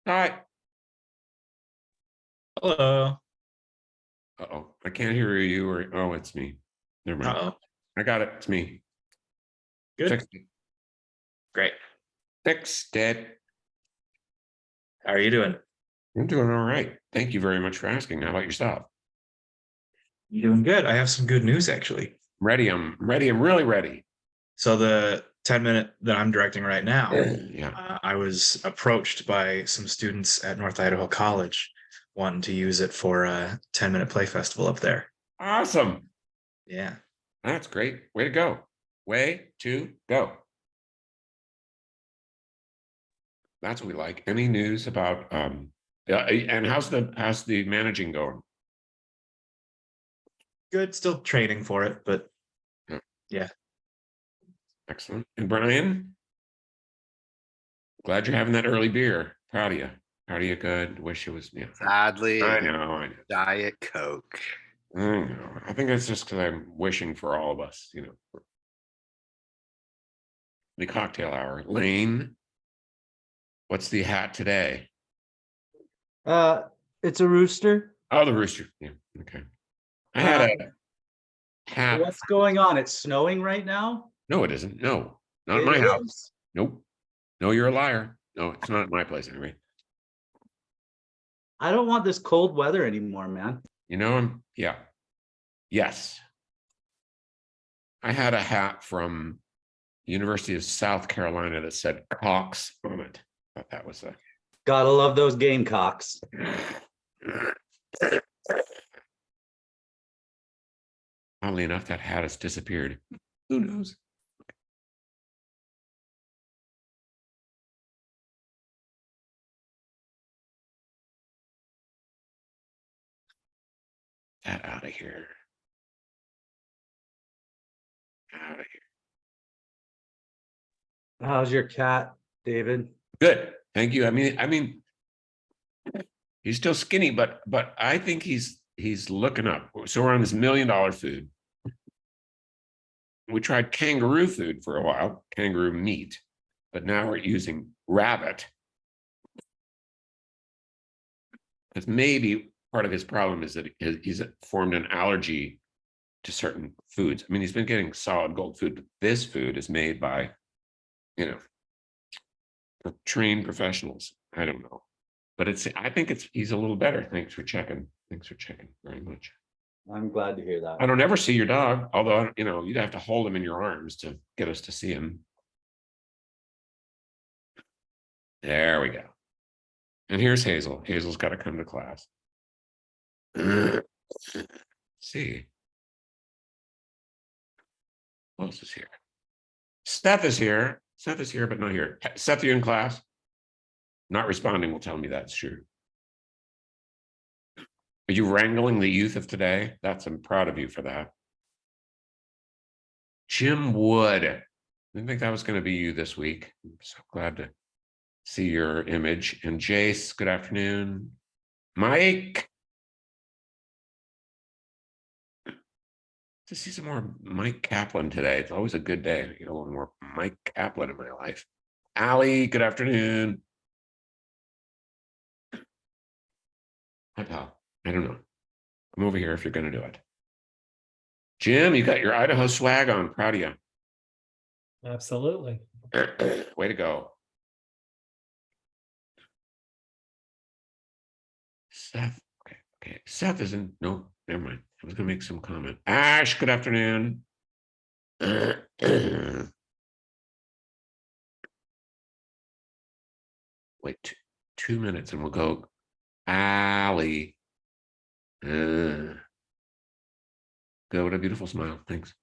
Hi. Hello. Uh-oh. I can't hear you or oh, it's me. Never mind. Uh-oh. I got it. It's me. Good. Fixed it. Great. Fixed it. How are you doing? I'm doing all right. Thank you very much for asking. How about yourself? You doing good? I have some good news actually. Ready. I'm ready. I'm really ready. So the 10-minute that I'm directing right now, Yeah. I was approached by some students at North Idaho College wanting to use it for a 10-minute play festival up there. Awesome. Yeah. That's great. Way to go. Way to go. That's what we like. Any news about yeah, and how's the managing going? Good. Still training for it, but Yeah, yeah. excellent. And Brian, glad you're having that early beer. Proud of you. Proud of you. Good. Wish it was. Yeah. Sadly, I it's know. I know. Diet Coke. I know. I think it's just because I'm wishing for all of us, for the cocktail hour. Lane, what's the hat today? Uh, it's a rooster. Oh, the rooster. Yeah. Okay. I had a hat. What's going on? It's snowing right now. No, it isn't. No, not in It my house. is. Nope. No, you're a liar. No, it's not at my place anyway. I don't want this cold weather anymore, man. Yeah. Yes. I had a hat from University of South Carolina that said Cox on it. Thought that was a Gotta love those Gamecocks. oddly enough, that hat has disappeared. Who knows? That out of here. Out of here. How's your cat, David? Good. Thank you. I mean, he's still skinny, but I think he's looking up. So we're on this $1 million food. We tried kangaroo food for a while, kangaroo meat, but now we're using rabbit. Because maybe part of his problem is that he's formed an allergy to certain foods. I mean, he's been getting solid gold food, but this food is made by, trained professionals. I don't know, but I think he's a little better. Thanks for checking. Thanks for checking very much. I'm glad to hear that. I don't ever see your dog, although, you'd have to hold him in your arms to get us to see him. There we go. And here's Hazel. Hazel's got to come to class. See. Who else is here? Seth is here. Seth is here, but not here. Seth, you in class? Not responding will tell me that's true. Are you wrangling the youth of today? I'm proud of you for that. Jim Wood. I didn't think that was going to be you this week. I'm so glad to see your image. And Jace, good afternoon. Mike. To see some more Mike Kaplan today. It's always a good day to get a little more Mike Kaplan in my life. Allie, good afternoon. Hi, pal. I don't know. Come over here if you're going to do it. Jim, you got your Idaho swag on. Proud of you. Absolutely. Way to go. Seth. Okay. Seth isn't. No, never mind. I was going to make some comment. Ash, good afternoon. Wait 2 minutes and we'll go. Allie. Go with a beautiful smile. Thanks.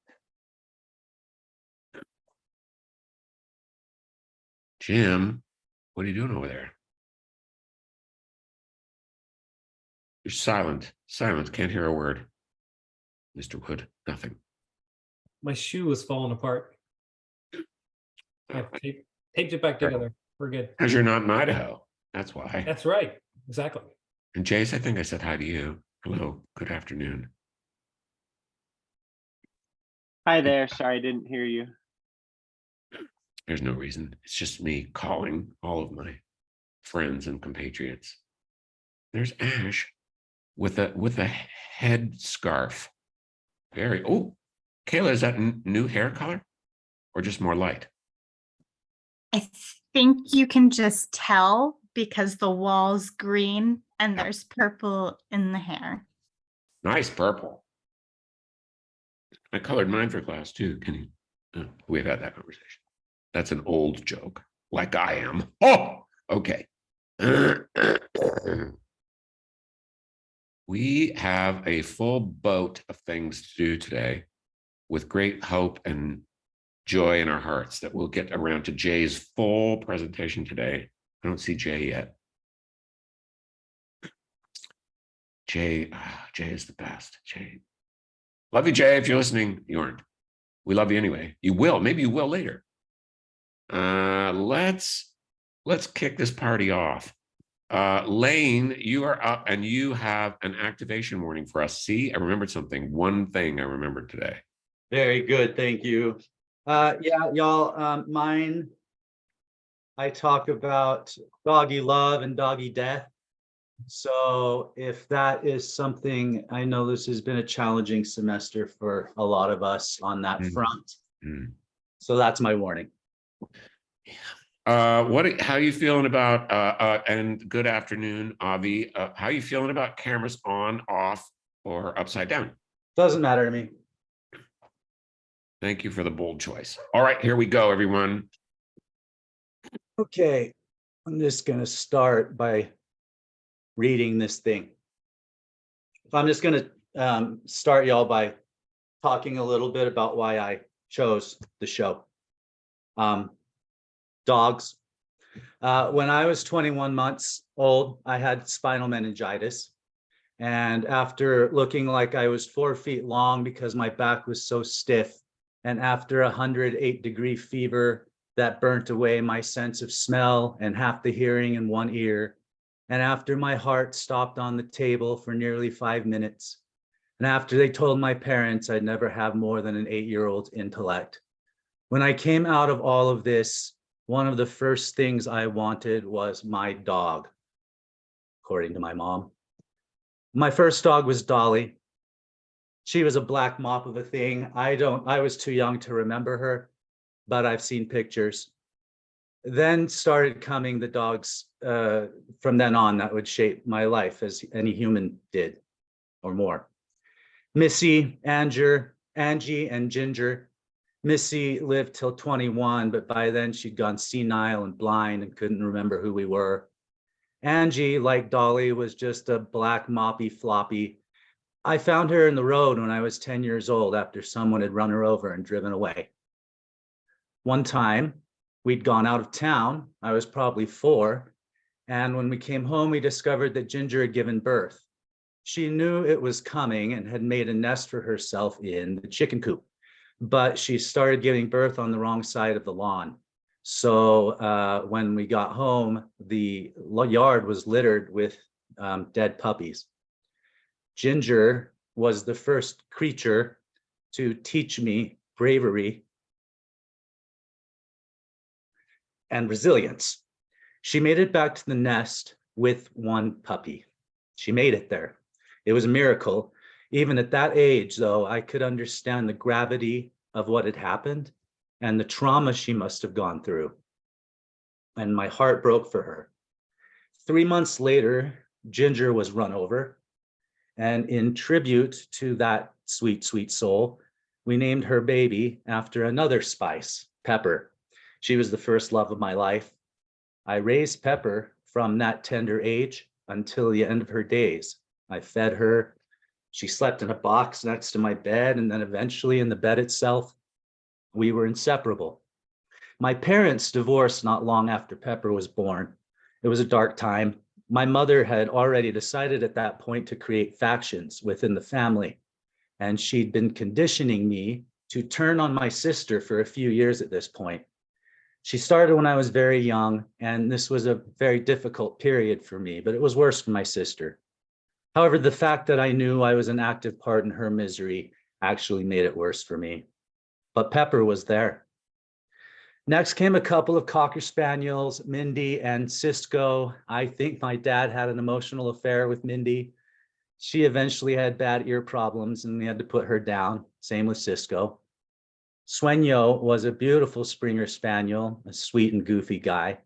Jim, what are you doing over there? You're silent. Silent. Can't hear a word. Mr. Wood, nothing. My shoe is falling apart. I taped it back together. We're good. Because you're not in Idaho. That's why. That's right. Exactly. And Jace, I think I said hi to you. Hello. Good afternoon. Hi there. Sorry, I didn't hear you. There's no reason. It's just me calling all of my friends and compatriots. There's Ash with a head scarf. Oh, Kayla, is that new hair color or just more light? I think you can just tell because the wall's green and there's purple in the hair. Nice purple. I colored mine for class too. Can you? We've had that conversation. That's an old joke, like I am. Oh, okay. We have a full boat of things to do today with great hope and joy in our hearts that we'll get around to Jay's full presentation today. I don't see Jay yet. Jay is the best. Jay. Love you, Jay. If you're listening, you aren't. We love you anyway. You will. Maybe you will later. Let's kick this party off. Lane, you are up and you have an activation warning for us. See, I remembered something. One thing I remembered today. Very good, thank you. Yeah, y'all, mine, I talk about doggy love and doggy death. So if that is something, I know this has been a challenging semester for a lot of us on that front. So that's my warning. How are you feeling about and good afternoon, Avi. How are you feeling about cameras on, off, or upside down? Doesn't matter to me. Thank you for the bold choice. All right, here we go, everyone. Okay, I'm just gonna start by reading this thing. I'm just gonna start y'all by talking a little bit about why I chose the show. Dogs. When I was 21 months old, I had spinal meningitis. And after looking like I was 4 feet long because my back was so stiff, and after 108-degree fever that burnt away my sense of smell and half the hearing in one ear, and after my heart stopped on the table for nearly 5 minutes, and after they told my parents I'd never have more than an 8-year-old's intellect. When I came out of all of this, one of the first things I wanted was my dog, according to my mom. My first dog was Dolly. She was a black mop of a thing. I was too young to remember her, but I've seen pictures. Then started coming the dogs from then on that would shape my life as any human did or more. Missy, Angie, and Ginger. Missy lived till 21, but by then she'd gone senile and blind and couldn't remember who we were. Angie, like Dolly, was just a black moppy floppy. I found her in the road when I was 10 years old after someone had run her over and driven away. One time, we'd gone out of town. I was probably 4. And when we came home, we discovered that Ginger had given birth. She knew it was coming and had made a nest for herself in the chicken coop, but she started giving birth on the wrong side of the lawn. So when we got home, the yard was littered with dead puppies. Ginger was the first creature to teach me bravery and resilience. She made it back to the nest with one puppy. She made it there. It was a miracle. Even at that age, though, I could understand the gravity of what had happened and the trauma she must have gone through. And my heart broke for her. 3 months later, Ginger was run over. And in tribute to that sweet, sweet soul, we named her baby after another spice, Pepper. She was the first love of my life. I raised Pepper from that tender age until the end of her days. I fed her. She slept in a box next to my bed, and then eventually in the bed itself. We were inseparable. My parents divorced not long after Pepper was born. It was a dark time. My mother had already decided at that point to create factions within the family, and she'd been conditioning me to turn on my sister for a few years at this point. She started when I was very young, and this was a very difficult period for me, but it was worse for my sister. However, the fact that I knew I was an active part in her misery actually made it worse for me. But Pepper was there. Next came a couple of Cocker Spaniels, Mindy and Cisco. I think my dad had an emotional affair with Mindy. She eventually had bad ear problems and we had to put her down. Same with Cisco. Sueño was a beautiful Springer Spaniel, a sweet and goofy guy.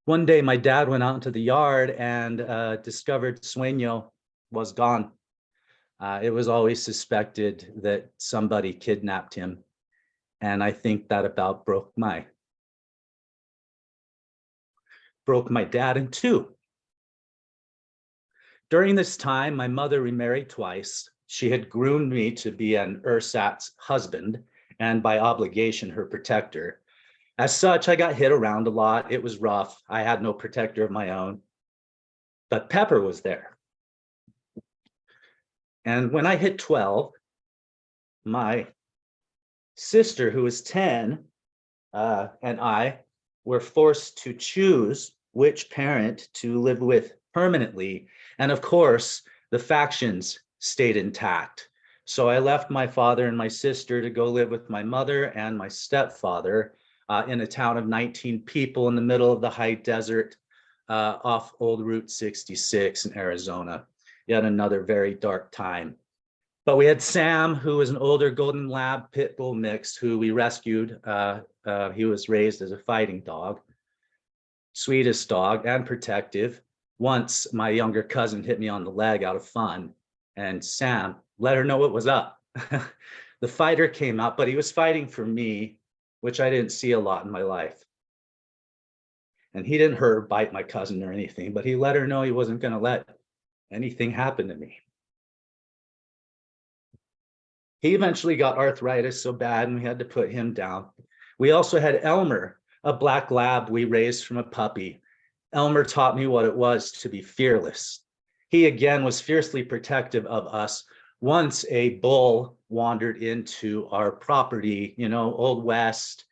One day, my dad went out into the yard and discovered Sueño was gone. It was always suspected that somebody kidnapped him. And I think that about broke my dad in two. During this time, my mother remarried twice. She had groomed me to be an ersatz husband and by obligation, her protector. As such, I got hit around a lot. It was rough. I had no protector of my own, but Pepper was there. And when I hit 12, my sister, who was 10, and I were forced to choose which parent to live with permanently. And of course, the factions stayed intact. So I left my father and my sister to go live with my mother and my stepfather in a town of 19 people in the middle of the high desert off Old Route 66 in Arizona. Yet another very dark time. But we had Sam, who was an older golden lab pit bull mix, who we rescued. He was raised as a fighting dog, sweetest dog and protective. Once my younger cousin hit me on the leg out of fun, and Sam let her know what was up. The fighter came out, but he was fighting for me, which I didn't see a lot in my life. And he didn't hurt or bite my cousin or anything, but he let her know he wasn't going to let anything happen to me. He eventually got arthritis so bad and we had to put him down. We also had Elmer, a black lab we raised from a puppy. Elmer taught me what it was to be fearless. He again was fiercely protective of us. Once a bull wandered into our property, Old West,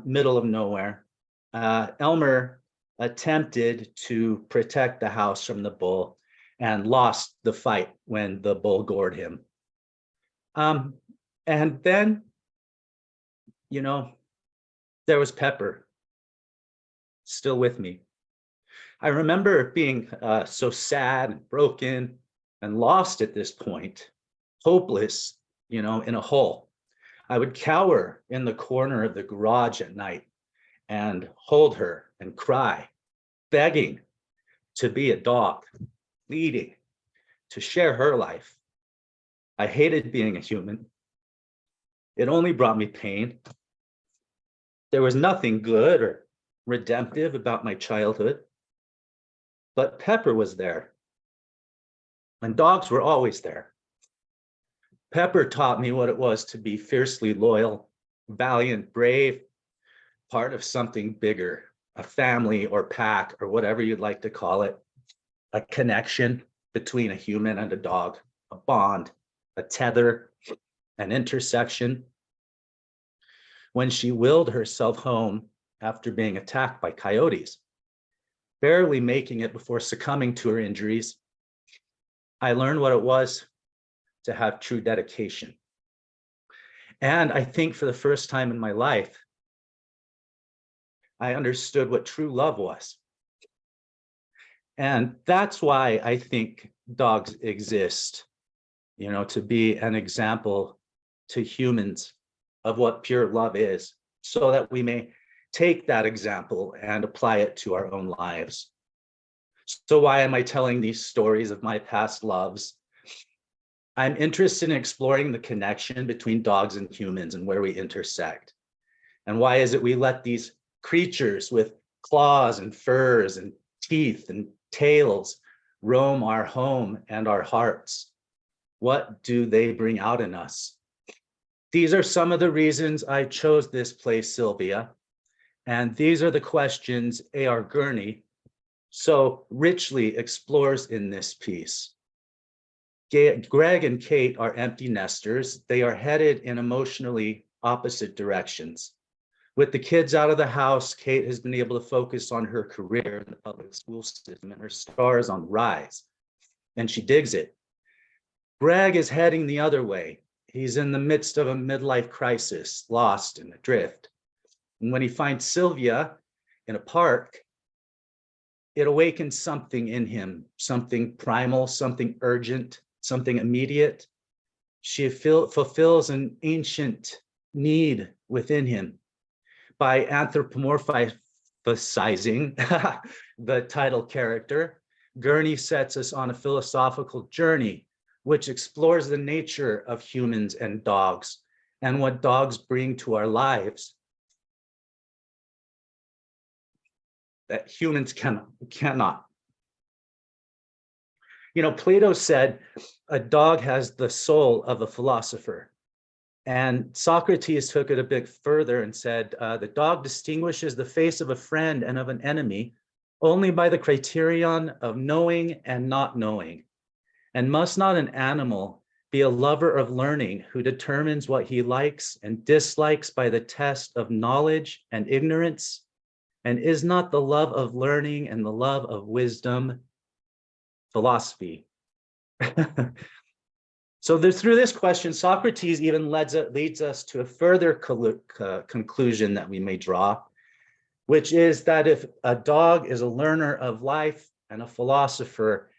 middle of nowhere. Elmer attempted to protect the house from the bull and lost the fight when the bull gored him. And then, there was Pepper, still with me. I remember being so sad and broken and lost at this point, hopeless, in a hole. I would cower in the corner of the garage at night and hold her and cry, begging to be a dog, pleading to share her life. I hated being a human. It only brought me pain. There was nothing good or redemptive about my childhood, but Pepper was there, and dogs were always there. Pepper taught me what it was to be fiercely loyal, valiant, brave, part of something bigger, a family or pack or whatever you'd like to call it, a connection between a human and a dog, a bond, a tether, an intersection. When she willed herself home after being attacked by coyotes, barely making it before succumbing to her injuries, I learned what it was to have true dedication. And I think for the first time in my life, I understood what true love was. And that's why I think dogs exist, to be an example to humans of what pure love is, so that we may take that example and apply it to our own lives. So why am I telling these stories of my past loves? I'm interested in exploring the connection between dogs and humans and where we intersect. And why is it we let these creatures with claws and furs and teeth and tails roam our home and our hearts? What do they bring out in us? These are some of the reasons I chose this play, Sylvia. And these are the questions A.R. Gurney so richly explores in this piece. Greg and Kate are empty nesters. They are headed in emotionally opposite directions. With the kids out of the house, Kate has been able to focus on her career in the public school system, and her star is on the rise, and she digs it. Greg is heading the other way. He's in the midst of a midlife crisis, lost and adrift. And when he finds Sylvia in a park, it awakens something in him, something primal, something urgent, something immediate. She fulfills an ancient need within him by anthropomorphizing the title character. Gurney sets us on a philosophical journey which explores the nature of humans and dogs and what dogs bring to our lives that humans cannot. You know, Plato said a dog has the soul of a philosopher. And Socrates took it a bit further and said, the dog distinguishes the face of a friend and of an enemy only by the criterion of knowing and not knowing. And must not an animal be a lover of learning who determines what he likes and dislikes by the test of knowledge and ignorance? And is not the love of learning and the love of wisdom philosophy? So through this question, Socrates even leads us to a further conclusion that we may draw, which is that if a dog is a learner of life and a philosopher,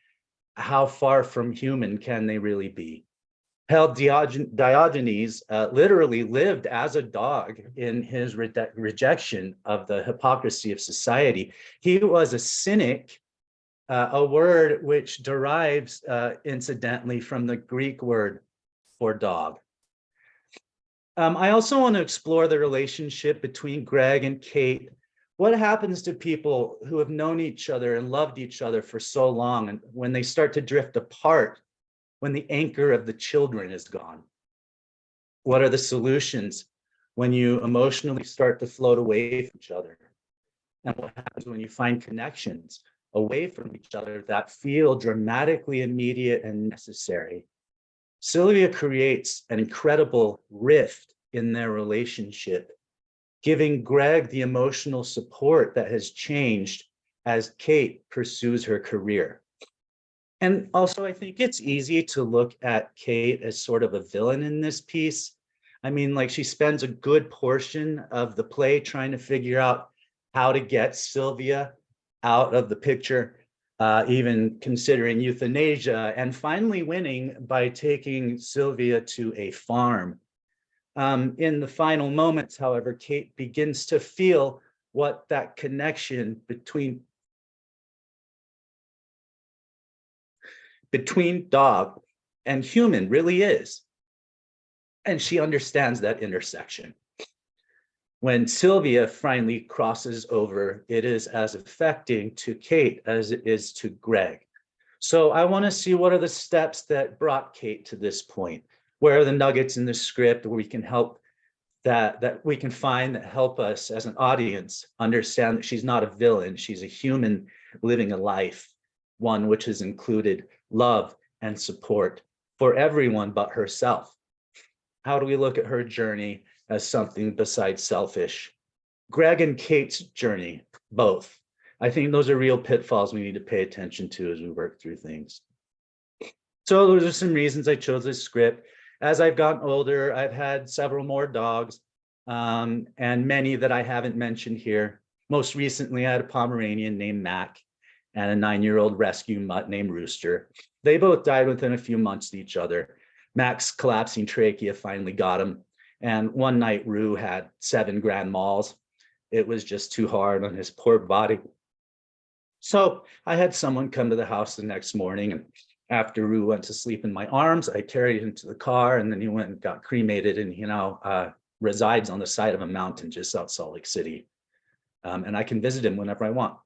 how far from human can they really be? Hell, Diogenes literally lived as a dog in his rejection of the hypocrisy of society. He was a cynic, a word which derives incidentally from the Greek word for dog. I also want to explore the relationship between Greg and Kate. What happens to people who have known each other and loved each other for so long, and when they start to drift apart, when the anchor of the children is gone? What are the solutions when you emotionally start to float away from each other? And what happens when you find connections away from each other that feel dramatically immediate and necessary? Sylvia creates an incredible rift in their relationship, giving Greg the emotional support that has changed as Kate pursues her career. And also, I think it's easy to look at Kate as sort of a villain in this piece. I mean, like, she spends a good portion of the play trying to figure out how to get Sylvia out of the picture, even considering euthanasia, and finally winning by taking Sylvia to a farm. In the final moments, however, Kate begins to feel what that connection between dog and human really is. And she understands that intersection. When Sylvia finally crosses over, it is as affecting to Kate as it is to Greg. So I want to see what are the steps that brought Kate to this point. Where are the nuggets in the script where we can help that we can find that help us as an audience understand that she's not a villain, she's a human living a life, one which has included love and support for everyone but herself. How do we look at her journey as something besides selfish? Greg and Kate's journey, both. I think those are real pitfalls we need to pay attention to as we work through things. So those are some reasons I chose this script. As I've gotten older, I've had several more dogs, and many that I haven't mentioned here. Most recently, I had a Pomeranian named Mac and a 9-year-old rescue mutt named Rooster. They both died within a few months of each other. Mac's collapsing trachea finally got him. And one night, Roo had 7 grand malls. It was just too hard on his poor body. So I had someone come to the house the next morning, and after Roo went to sleep in my arms, I carried him to the car, and then he went and got cremated, and resides on the side of a mountain just outside Salt Lake City. And I can visit him whenever I want.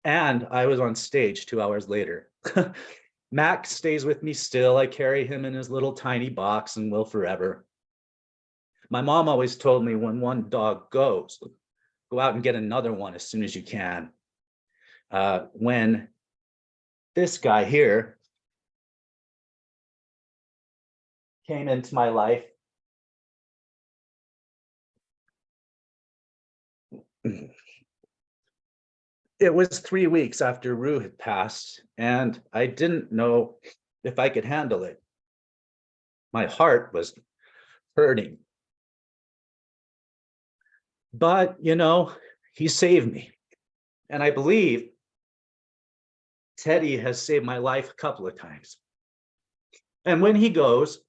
And I was on stage 2 hours later. Mac stays with me still. I carry him in his little tiny box and will forever. My mom always told me when one dog goes, go out and get another one as soon as you can. When this guy here came into my life, it was 3 weeks after Roo had passed, and I didn't know if I could handle it. My heart was hurting. But, he saved me. And I believe Teddy has saved my life a couple of times. And when he goes,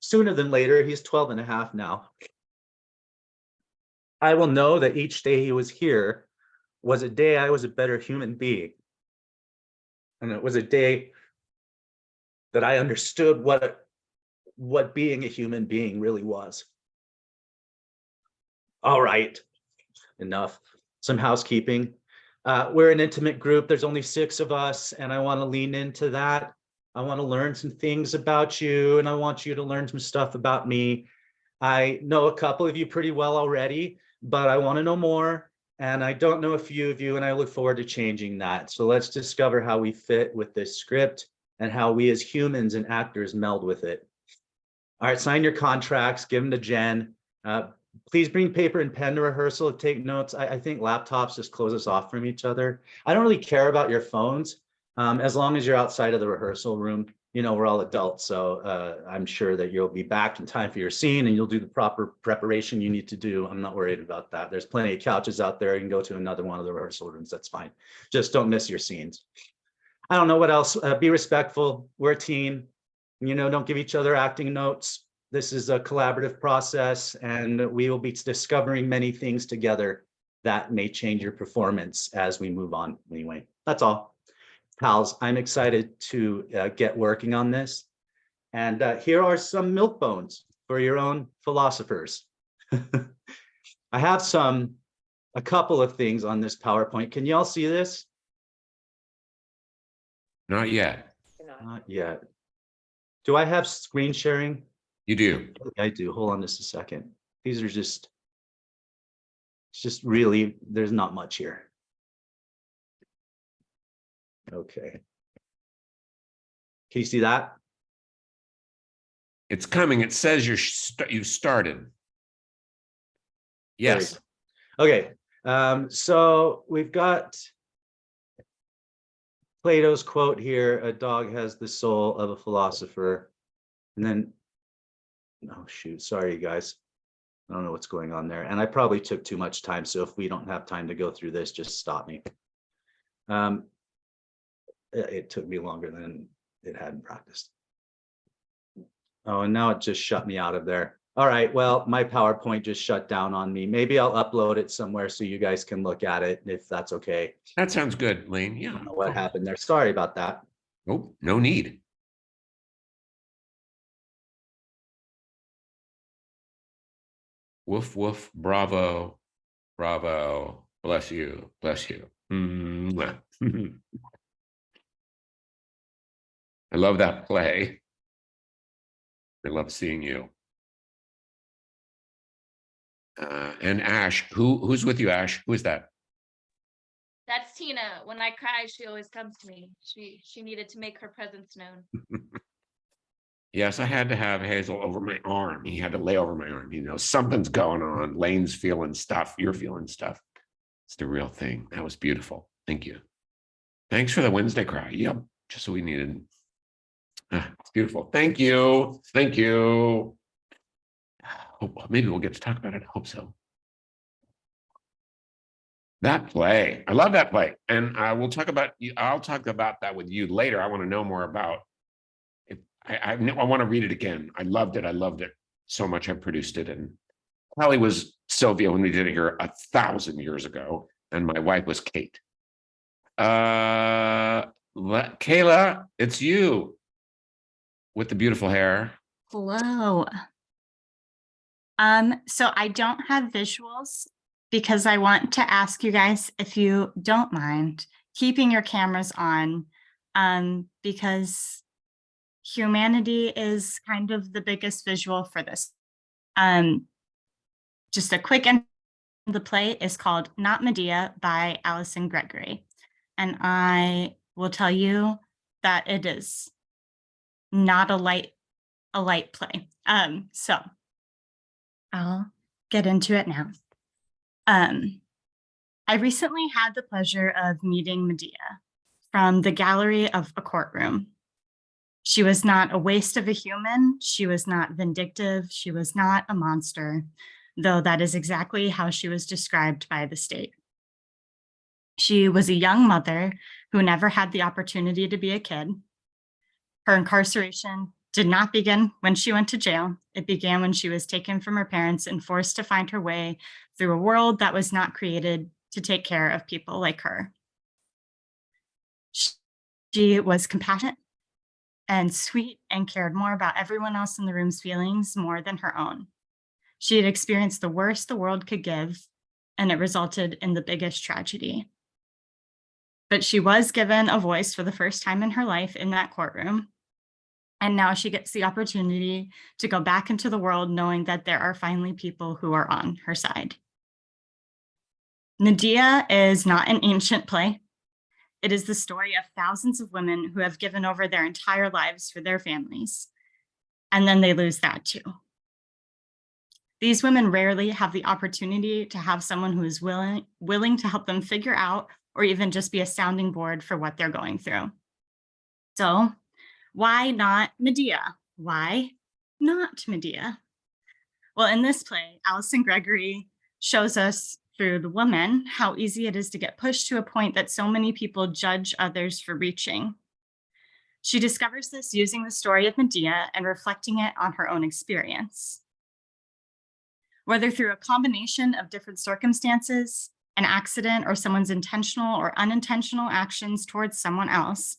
sooner than later, he's 12 and a half now, I will know that each day he was here was a day I was a better human being. And it was a day that I understood what being a human being really was. All right, enough. Some housekeeping. We're an intimate group. There's only 6 of us, and I want to lean into that. I want to learn some things about you, and I want you to learn some stuff about me. I know a couple of you pretty well already, but I want to know more. And I don't know a few of you, and I look forward to changing that. So let's discover how we fit with this script and how we as humans and actors meld with it. All right, sign your contracts, give them to Jen. Please bring paper and pen to rehearsal, take notes. I think laptops just close us off from each other. I don't really care about your phones, as long as you're outside of the rehearsal room. We're all adults, so I'm sure that you'll be back in time for your scene and you'll do the proper preparation you need to do. I'm not worried about that. There's plenty of couches out there. You can go to another one of the rehearsal rooms. That's fine. Just don't miss your scenes. I don't know what else. Be respectful. We're a team. Don't give each other acting notes. This is a collaborative process, and we will be discovering many things together that may change your performance as we move on. Anyway, that's all. Pals, I'm excited to get working on this. And here are some milk bones for your own philosophers. I have a couple of things on this PowerPoint. Can y'all see this? Not yet. Not yet. Do I have screen sharing? You do. I do. Hold on just a second. These are it's just really, there's not much here. Okay. Can you see that? It's coming. It says you started. Yes. Okay. So we've got Plato's quote here, a dog has the soul of a philosopher. And then, oh shoot, sorry guys. I don't know what's going on there. And I probably took too much time. So if we don't have time to go through this, just stop me. It took me longer than it had in practice. Oh, and now it just shut me out of there. All right, well, my PowerPoint just shut down on me. Maybe I'll upload it somewhere so you guys can look at it if that's okay. That sounds good, Lane. Yeah. I don't know what happened there. Sorry about that. Nope, no need. Woof, woof, bravo, bravo, bless you, bless you. Mwah. I love that play. I love seeing you. And Ash, who's with you, Ash? Who is that? That's Tina. When I cry, she always comes to me. She needed to make her presence known. Yes, I had to have Hazel over my arm. He had to lay over my arm. Something's going on. Lane's feeling stuff. You're feeling stuff. It's the real thing. That was beautiful. Thank you. Thanks for the Wednesday cry. Yep, just what we needed. It's beautiful. Thank you. Thank you. Maybe we'll get to talk about it. I hope so. That play. I love that play. And we'll talk about you. I'll talk about that with you later. I want to know more about it. I want to read it again. I loved it. I loved it so much. I produced it. And Kelly was Sylvia when we did it here 1,000 years ago. And my wife was Kate. Kayla, it's you with the beautiful hair. Hello. So I don't have visuals because I want to ask you guys if you don't mind keeping your cameras on, because humanity is kind of the biggest visual for this. Just a quick end. The play is called Not Medea by Allison Gregory. And I will tell you that it is not a light play. So I'll get into it now. I recently had the pleasure of meeting Medea from the gallery of a courtroom. She was not a waste of a human. She was not vindictive. She was not a monster. though that is exactly how she was described by the state. She was a young mother who never had the opportunity to be a kid. Her incarceration did not begin when she went to jail. It began when she was taken from her parents and forced to find her way through a world that was not created to take care of people like her. She was compassionate and sweet and cared more about everyone else in the room's feelings more than her own. She had experienced the worst the world could give, and it resulted in the biggest tragedy. But she was given a voice for the first time in her life in that courtroom. And now she gets the opportunity to go back into the world knowing that there are finally people who are on her side. Medea is not an ancient play. It is the story of thousands of women who have given over their entire lives for their families, and then they lose that too. These women rarely have the opportunity to have someone who is willing to help them figure out or even just be a sounding board for what they're going through. So why not Medea? Why not Medea? Well, in this play, Alison Gregory shows us through the woman how easy it is to get pushed to a point that so many people judge others for reaching. She discovers this using the story of Medea and reflecting it on her own experience. Whether through a combination of different circumstances, an accident, or someone's intentional or unintentional actions towards someone else,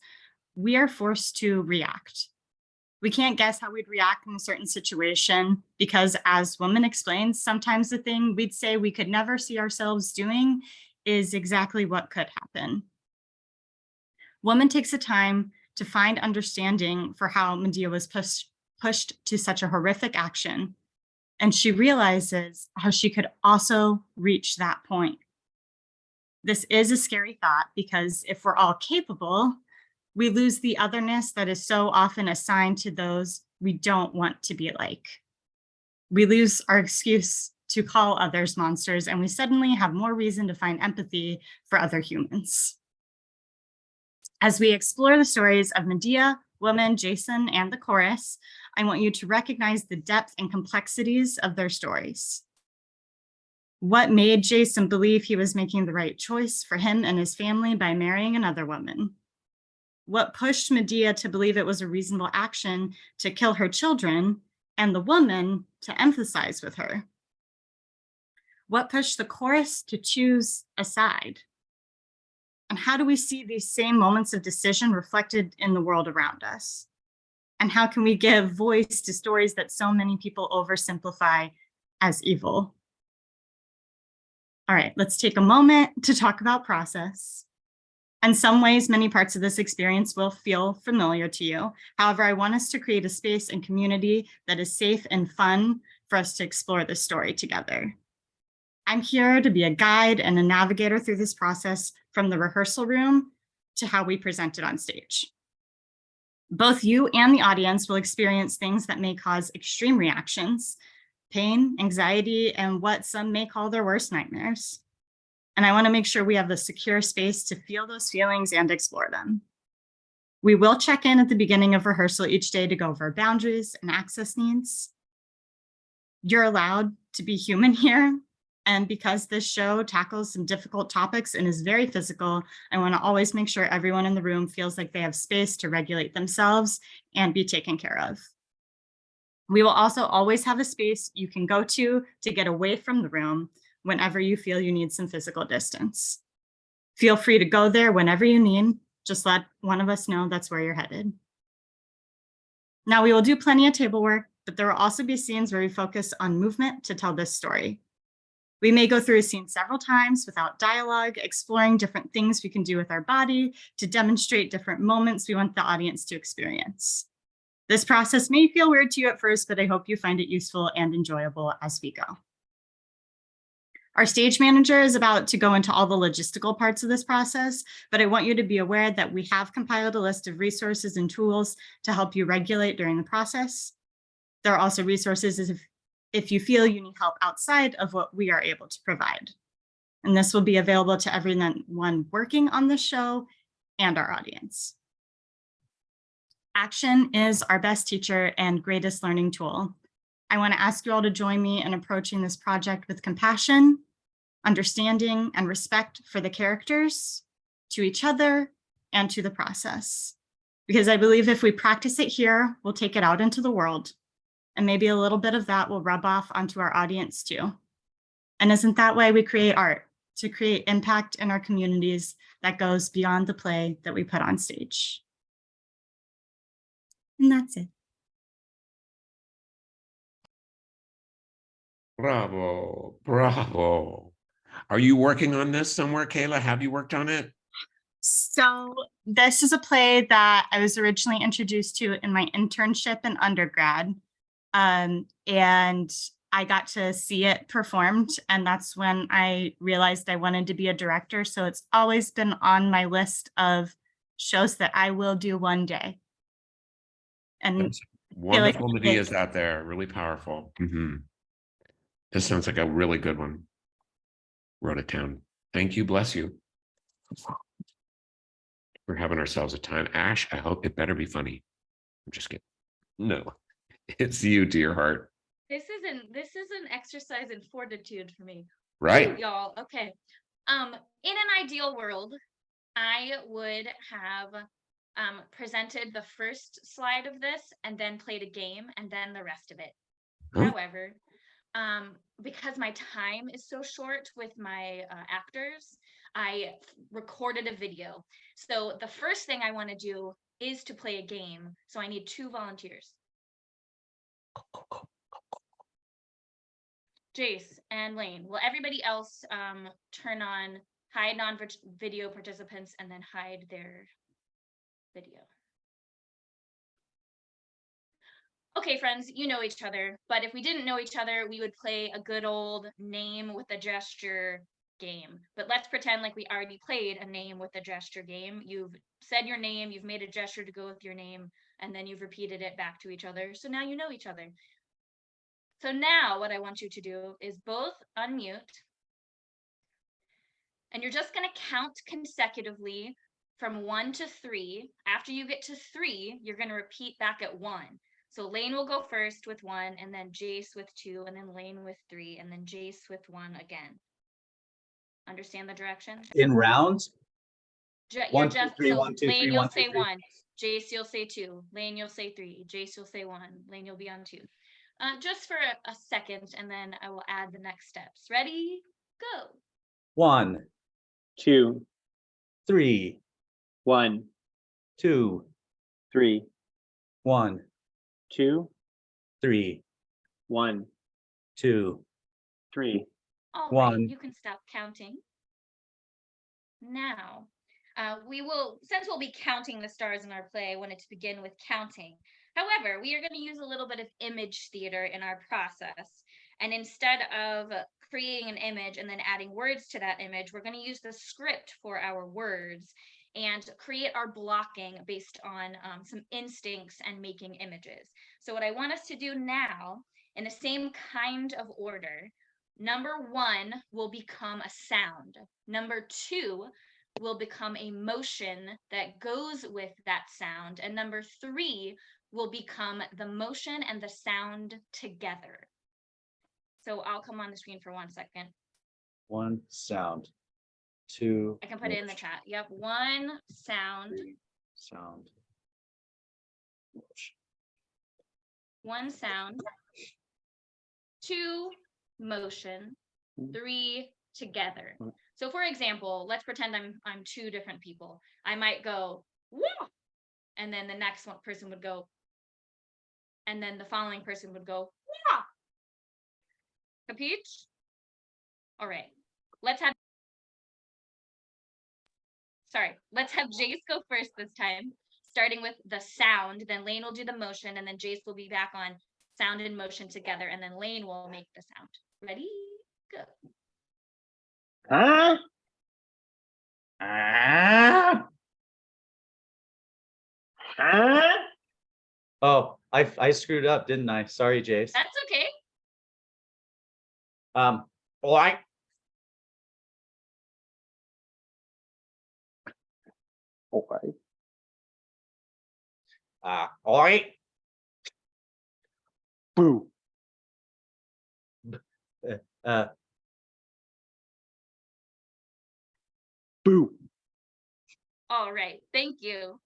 we are forced to react. We can't guess how we'd react in a certain situation because, as Woman explains, sometimes the thing we'd say we could never see ourselves doing is exactly what could happen. Woman takes the time to find understanding for how Medea was pushed to such a horrific action, and she realizes how she could also reach that point. This is a scary thought because if we're all capable, we lose the otherness that is so often assigned to those we don't want to be like. We lose our excuse to call others monsters, and we suddenly have more reason to find empathy for other humans. As we explore the stories of Medea, Woman, Jason, and the chorus, I want you to recognize the depth and complexities of their stories. What made Jason believe he was making the right choice for him and his family by marrying another woman? What pushed Medea to believe it was a reasonable action to kill her children and the woman to empathize with her? What pushed the chorus to choose a side? And how do we see these same moments of decision reflected in the world around us? And how can we give voice to stories that so many people oversimplify as evil? All right, let's take a moment to talk about process. In some ways, many parts of this experience will feel familiar to you. However, I want us to create a space and community that is safe and fun for us to explore this story together. I'm here to be a guide and a navigator through this process from the rehearsal room to how we present it on stage. Both you and the audience will experience things that may cause extreme reactions, pain, anxiety, and what some may call their worst nightmares. And I want to make sure we have the secure space to feel those feelings and explore them. We will check in at the beginning of rehearsal each day to go over boundaries and access needs. You're allowed to be human here. And because this show tackles some difficult topics and is very physical, I want to always make sure everyone in the room feels like they have space to regulate themselves and be taken care of. We will also always have a space you can go to get away from the room whenever you feel you need some physical distance. Feel free to go there whenever you need. Just let one of us know that's where you're headed. Now, we will do plenty of table work, but there will also be scenes where we focus on movement to tell this story. We may go through a scene several times without dialogue, exploring different things we can do with our body to demonstrate different moments we want the audience to experience. This process may feel weird to you at first, but I hope you find it useful and enjoyable as we go. Our stage manager is about to go into all the logistical parts of this process, but I want you to be aware that we have compiled a list of resources and tools to help you regulate during the process. There are also resources if you feel you need help outside of what we are able to provide. And this will be available to everyone working on the show and our audience. Action is our best teacher and greatest learning tool. I want to ask you all to join me in approaching this project with compassion, understanding, and respect for the characters, to each other, and to the process. Because I believe if we practice it here, we'll take it out into the world. And maybe a little bit of that will rub off onto our audience too. And isn't that why we create art? To create impact in our communities that goes beyond the play that we put on stage. And that's it. Bravo, bravo. Are you working on this somewhere, Kayla? Have you worked on it? So this is a play that I was originally introduced to in my internship in undergrad. And I got to see it performed, and that's when I realized I wanted to be a director. So it's always been on my list of shows that I will do one day. And There's wonderful ideas out there, really powerful. This sounds like a really good one. Wrote it down. Thank you, bless you. We're having ourselves a time. Ash, I hope it better be funny. I'm just kidding. No, it's you, dear heart. This is an exercise in fortitude for me. Right? Ooh, y'all. Okay. In an ideal world, I would have presented the first slide of this and then played a game and then the rest of it. Huh? However, because my time is so short with my actors, I recorded a video. So the first thing I want to do is to play a game. So I need 2 volunteers. Jace and Lane. Will everybody else turn on hide non-video participants and then hide their video? Okay, friends, you know each other, but if we didn't know each other, we would play a good old name with a gesture game. But let's pretend like we already played a name with a gesture game. You've said your name, you've made a gesture to go with your name, and then you've repeated it back to each other. So now you know each other. So now what I want you to do is both unmute, and you're just going to count consecutively from 1 to 3. After you get to 3, you're going to repeat back at 1. So Lane will go first with 1, and then Jace with 2, and then Lane with 3, and then Jace with 1 again. Understand the directions? In rounds? You're 1, 2, just 3, so 1, 2, Lane, 3, you'll 1, 2, say 3. 1. Jace, you'll say 2. Lane, you'll say 3. Jace, you'll say 1. Lane, you'll be on 2. Just for a second, and then I will add the next steps. Ready? Go. 1, 2, 3, 1, 2, 3, 1, 2, 3, 1, 2. 3. All right, 1. you can stop counting. Now, since we'll be counting the stars in our play, I wanted to begin with counting. However, we are going to use a little bit of image theater in our process. And instead of creating an image and then adding words to that image, we're going to use the script for our words and create our blocking based on some instincts and making images. So what I want us to do now, in the same kind of order, number 1 will become a sound. Number 2 will become a motion that goes with that sound. And number 3 will become the motion and the sound together. So I'll come on the screen for 1 second. 1 sound. 2. I can put it in the chat. Yep, 1 sound. 3 sound. 1 sound. 2 motion. 3 together. So for example, let's pretend I'm 2 different people. I might go, whoa, and then the next one person would go, and then the following person would go, whoa. Capiche? All right, let's have Jace go first this time, starting with the sound, then Lane will do the motion, and then Jace will be back on sound and motion together, and then Lane will make the sound. Ready? Go. Huh? Huh? Oh, I screwed up, didn't I? Sorry, Jace. That's okay. Like. Okay. Oi. Boo. Boo. All right, thank you.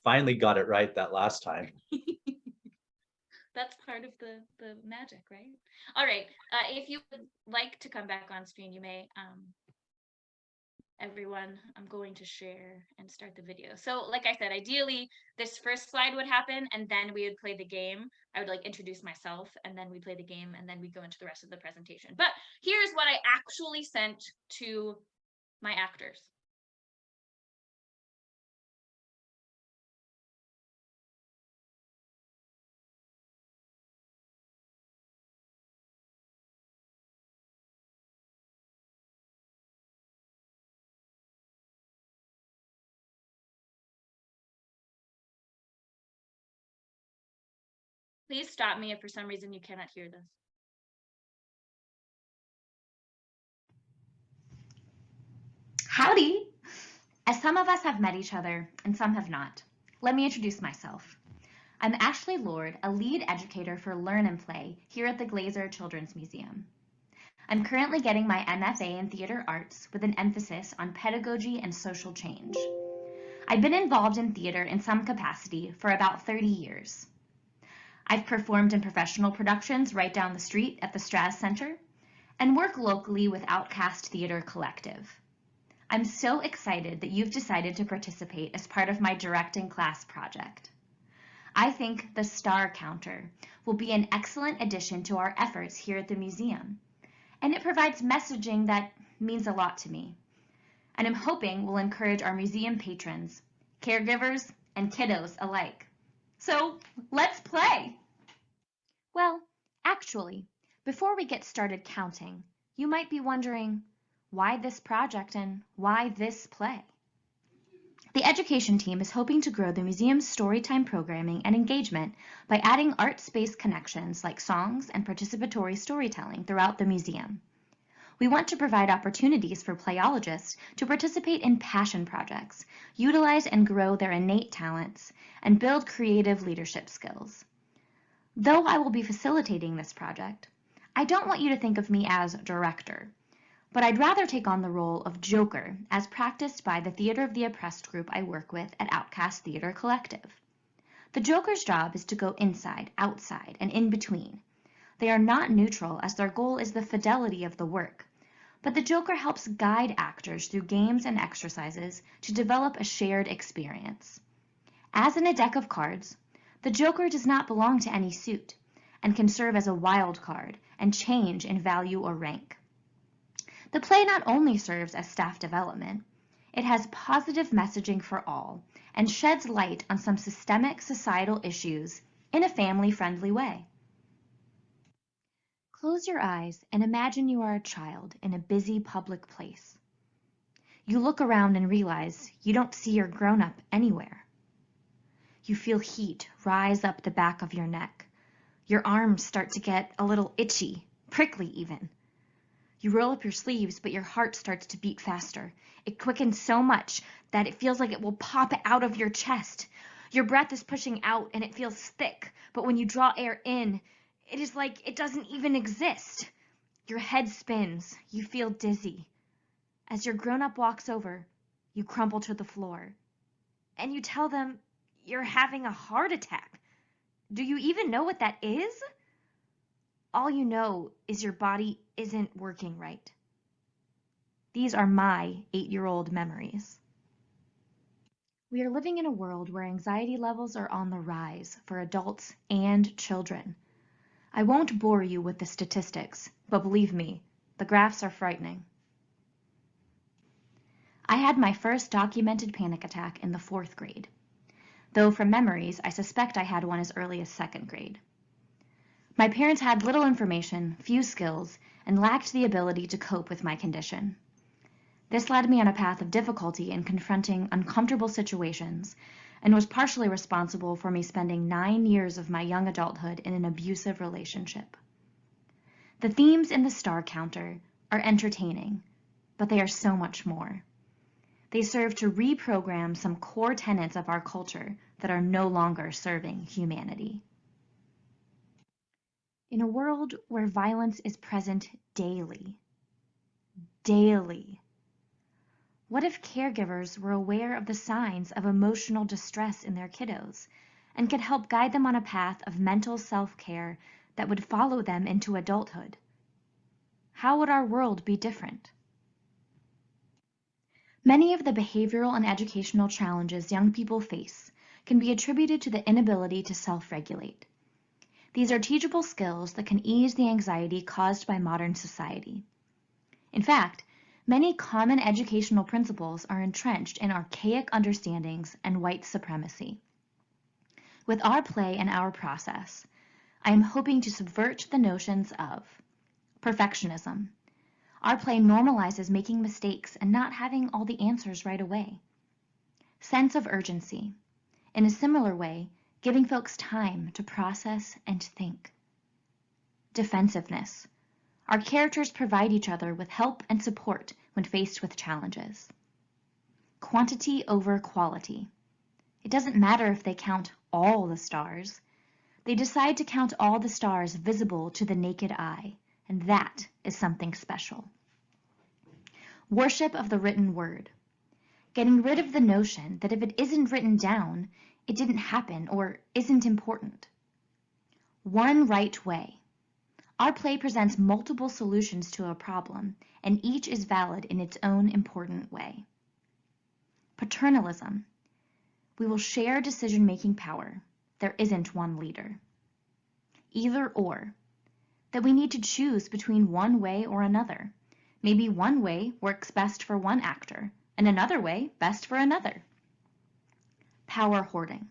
Finally got it right that last time. That's part of the magic, right? All right. If you would like to come back on screen, you may. Everyone, I'm going to share and start the video. So like I said, ideally this first slide would happen and then we would play the game. I would like introduce myself and then we play the game and then we go into the rest of the presentation. But here's what I actually sent to my actors. Please stop me if for some reason you cannot hear this. Howdy! As some of us have met each other and some have not, let me introduce myself. I'm Ashley Lord, a lead educator for Learn and Play here at the Glazer Children's Museum. I'm currently getting my MFA in Theater Arts with an emphasis on pedagogy and social change. I've been involved in theater in some capacity for about 30 years. I've performed in professional productions right down the street at the Strass Center and work locally with Outcast Theater Collective. I'm so excited that you've decided to participate as part of my directing class project. I think the star counter will be an excellent addition to our efforts here at the museum, and it provides messaging that means a lot to me, and I'm hoping will encourage our museum patrons, caregivers, and kiddos alike. So let's play! Well, actually, before we get started counting, you might be wondering, why this project and why this play? The education team is hoping to grow the museum's storytime programming and engagement by adding art-space connections like songs and participatory storytelling throughout the museum. We want to provide opportunities for playologists to participate in passion projects, utilize and grow their innate talents, and build creative leadership skills. Though I will be facilitating this project, I don't want you to think of me as director, but I'd rather take on the role of Joker as practiced by the Theater of the Oppressed group I work with at Outcast Theater Collective. The Joker's job is to go inside, outside, and in between. They are not neutral as their goal is the fidelity of the work, but the Joker helps guide actors through games and exercises to develop a shared experience. As in a deck of cards, the Joker does not belong to any suit and can serve as a wild card and change in value or rank. The play not only serves as staff development, it has positive messaging for all and sheds light on some systemic societal issues in a family-friendly way. Close your eyes and imagine you are a child in a busy public place. You look around and realize you don't see your grown-up anywhere. You feel heat rise up the back of your neck. Your arms start to get a little itchy, prickly even. You roll up your sleeves, but your heart starts to beat faster. It quickens so much that it feels like it will pop out of your chest. Your breath is pushing out and it feels thick, but when you draw air in, it is like it doesn't even exist. Your head spins. You feel dizzy. As your grown-up walks over, you crumple to the floor. And you tell them you're having a heart attack. Do you even know what that is? All you know is your body isn't working right. These are my 8-year-old memories. We are living in a world where anxiety levels are on the rise for adults and children. I won't bore you with the statistics, but believe me, the graphs are frightening. I had my first documented panic attack in the 4th grade, though from memories, I suspect I had one as early as 2nd grade. My parents had little information, few skills, and lacked the ability to cope with my condition. This led me on a path of difficulty in confronting uncomfortable situations and was partially responsible for me spending 9 years of my young adulthood in an abusive relationship. The themes in the star counter are entertaining, but they are so much more. They serve to reprogram some core tenets of our culture that are no longer serving humanity. In a world where violence is present daily, what if caregivers were aware of the signs of emotional distress in their kiddos and could help guide them on a path of mental self-care that would follow them into adulthood? How would our world be different? Many of the behavioral and educational challenges young people face can be attributed to the inability to self-regulate. These are teachable skills that can ease the anxiety caused by modern society. In fact, many common educational principles are entrenched in archaic understandings and white supremacy. With our play and our process, I am hoping to subvert the notions of perfectionism. Our play normalizes making mistakes and not having all the answers right away. Sense of urgency. In a similar way, giving folks time to process and think. Defensiveness. Our characters provide each other with help and support when faced with challenges. Quantity over quality. It doesn't matter if they count all the stars. They decide to count all the stars visible to the naked eye, and that is something special. Worship of the written word. Getting rid of the notion that if it isn't written down, it didn't happen or isn't important. One right way. Our play presents multiple solutions to a problem, and each is valid in its own important way. Paternalism. We will share decision-making power. There isn't one leader. Either or. That we need to choose between one way or another. Maybe one way works best for one actor, and another way best for another. Power hoarding.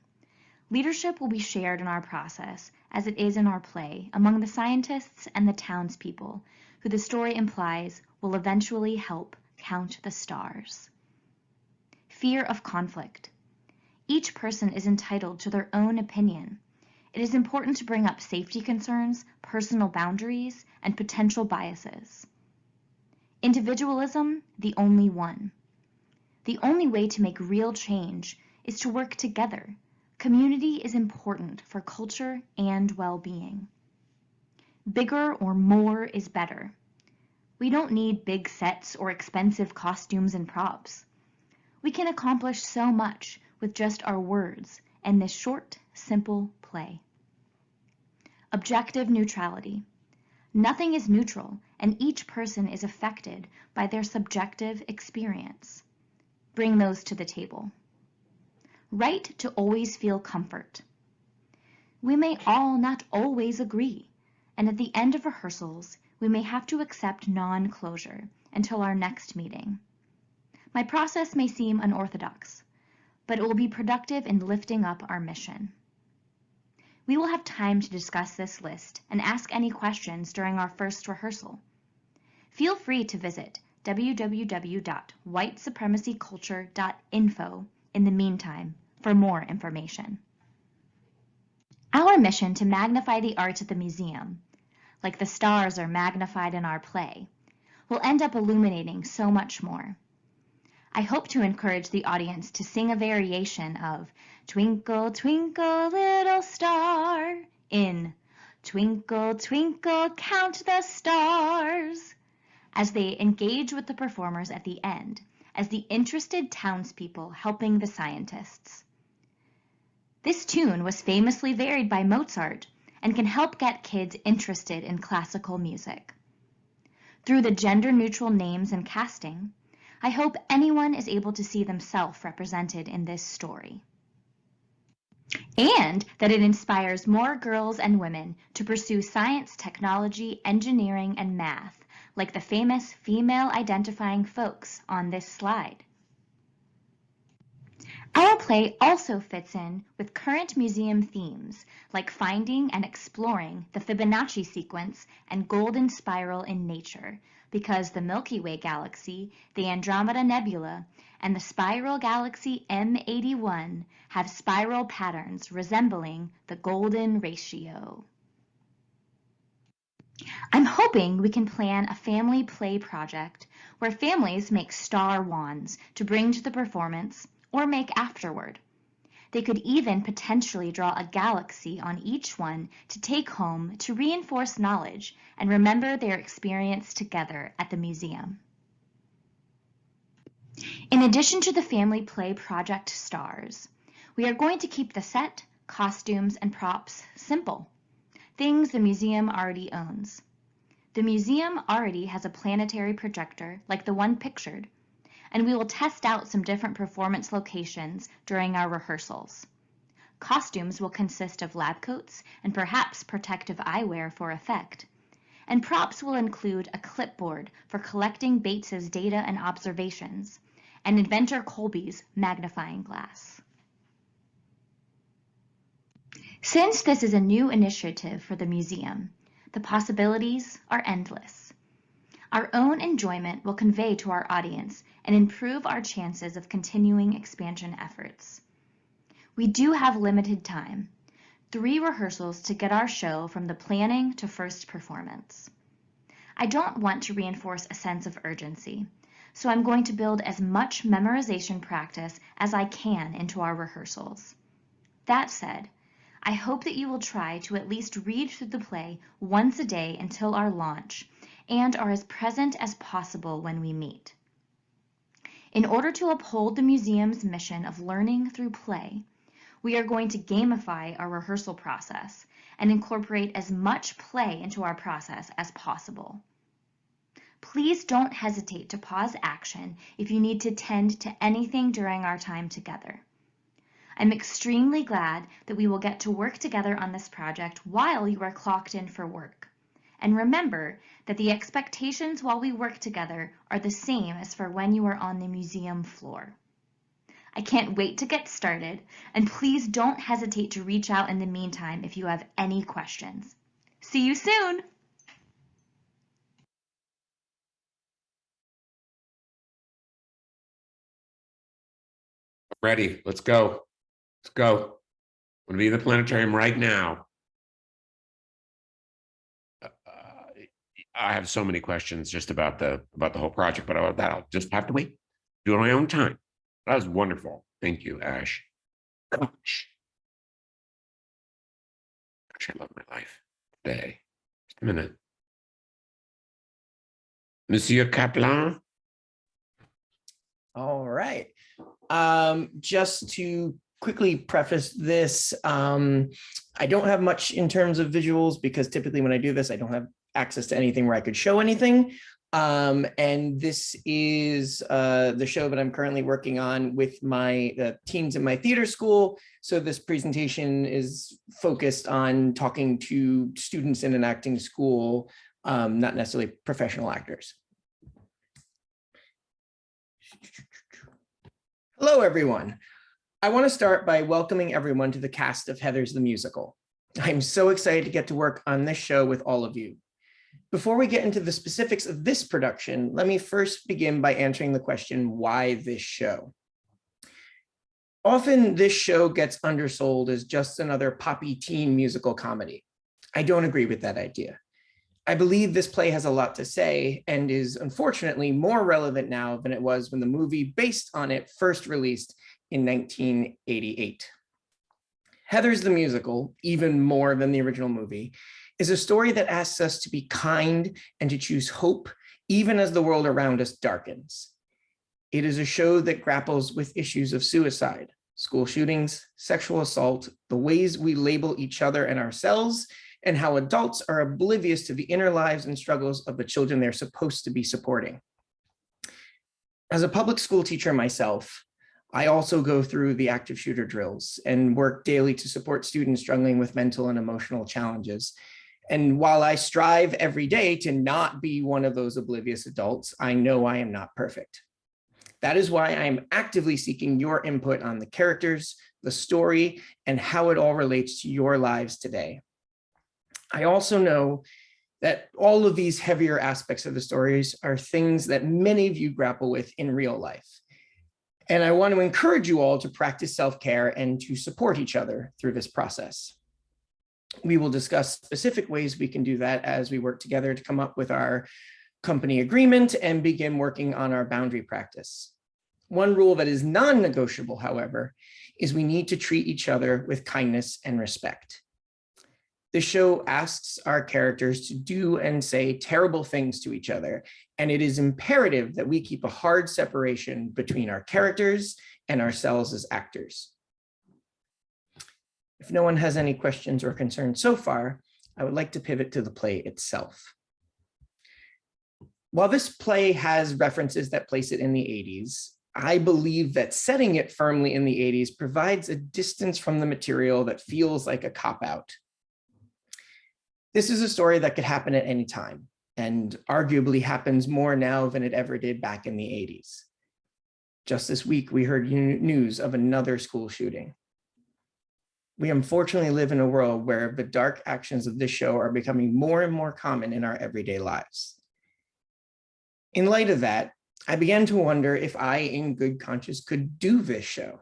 Leadership will be shared in our process, as it is in our play, among the scientists and the townspeople, who the story implies will eventually help count the stars. Fear of conflict. Each person is entitled to their own opinion. It is important to bring up safety concerns, personal boundaries, and potential biases. Individualism, the only one. The only way to make real change is to work together. Community is important for culture and well-being. Bigger or more is better. We don't need big sets or expensive costumes and props. We can accomplish so much with just our words and this short, simple play. Objective neutrality. Nothing is neutral, and each person is affected by their subjective experience. Bring those to the table. Right to always feel comfort. We may all not always agree, and at the end of rehearsals, we may have to accept non-closure until our next meeting. My process may seem unorthodox, but it will be productive in lifting up our mission. We will have time to discuss this list and ask any questions during our first rehearsal. Feel free to visit www.whitesupremacyculture.info in the meantime for more information. Our mission to magnify the arts at the museum, like the stars are magnified in our play, will end up illuminating so much more. I hope to encourage the audience to sing a variation of Twinkle, Twinkle, Little Star in Twinkle, Twinkle, Count the Stars, as they engage with the performers at the end as the interested townspeople helping the scientists. This tune was famously varied by Mozart and can help get kids interested in classical music. Through the gender-neutral names and casting, I hope anyone is able to see themselves represented in this story. And that it inspires more girls and women to pursue science, technology, engineering, and math, like the famous female-identifying folks on this slide. Our play also fits in with current museum themes, like finding and exploring the Fibonacci sequence and golden spiral in nature, because the Milky Way galaxy, the Andromeda Nebula, and the spiral galaxy M81 have spiral patterns resembling the golden ratio. I'm hoping we can plan a family play project where families make star wands to bring to the performance or make afterward. They could even potentially draw a galaxy on each one to take home to reinforce knowledge and remember their experience together at the museum. In addition to the family play project stars, we are going to keep the set, costumes, and props simple, things the museum already owns. The museum already has a planetary projector like the one pictured, and we will test out some different performance locations during our rehearsals. Costumes will consist of lab coats and perhaps protective eyewear for effect, and props will include a clipboard for collecting Bates's data and observations, and inventor Colby's magnifying glass. Since this is a new initiative for the museum, the possibilities are endless. Our own enjoyment will convey to our audience and improve our chances of continuing expansion efforts. We do have limited time, 3 rehearsals to get our show from the planning to first performance. I don't want to reinforce a sense of urgency, so I'm going to build as much memorization practice as I can into our rehearsals. That said, I hope that you will try to at least read through the play once a day until our launch and are as present as possible when we meet. In order to uphold the museum's mission of learning through play, we are going to gamify our rehearsal process and incorporate as much play into our process as possible. Please don't hesitate to pause action if you need to tend to anything during our time together. I'm extremely glad that we will get to work together on this project while you are clocked in for work. And remember that the expectations while we work together are the same as for when you are on the museum floor. I can't wait to get started, and please don't hesitate to reach out in the meantime if you have any questions. See you soon! Ready, let's go. Let's go. I'm gonna be in the planetarium right now. I have so many questions just about the whole project, but I'll just have to wait. Do it on my own time. That was wonderful. Thank you, Ash. Gosh, I love my life today. Just a minute. Monsieur Kaplan. All right. Just to quickly preface this, I don't have much in terms of visuals because typically when I do this, I don't have access to anything where I could show anything. And this is the show that I'm currently working on with my teams in my theater school. So this presentation is focused on talking to students in an acting school, not necessarily professional actors. Hello, everyone. I want to start by welcoming everyone to the cast of Heathers the Musical. I'm so excited to get to work on this show with all of you. Before we get into the specifics of this production, let me first begin by answering the question, why this show? Often this show gets undersold as just another poppy teen musical comedy. I don't agree with that idea. I believe this play has a lot to say and is unfortunately more relevant now than it was when the movie based on it first released in 1988. Heathers the Musical, even more than the original movie, is a story that asks us to be kind and to choose hope, even as the world around us darkens. It is a show that grapples with issues of suicide, school shootings, sexual assault, the ways we label each other and ourselves, and how adults are oblivious to the inner lives and struggles of the children they're supposed to be supporting. As a public school teacher myself, I also go through the active shooter drills and work daily to support students struggling with mental and emotional challenges. And while I strive every day to not be one of those oblivious adults, I know I am not perfect. That is why I am actively seeking your input on the characters, the story, and how it all relates to your lives today. I also know that all of these heavier aspects of the stories are things that many of you grapple with in real life. And I want to encourage you all to practice self-care and to support each other through this process. We will discuss specific ways we can do that as we work together to come up with our company agreement and begin working on our boundary practice. One rule that is non-negotiable, however, is we need to treat each other with kindness and respect. The show asks our characters to do and say terrible things to each other, and it is imperative that we keep a hard separation between our characters and ourselves as actors. If no one has any questions or concerns so far, I would like to pivot to the play itself. While this play has references that place it in the 80s, I believe that setting it firmly in the 80s provides a distance from the material that feels like a cop-out. This is a story that could happen at any time, and arguably happens more now than it ever did back in the 80s. Just this week, we heard news of another school shooting. We unfortunately live in a world where the dark actions of this show are becoming more and more common in our everyday lives. In light of that, I began to wonder if I, in good conscience, could do this show.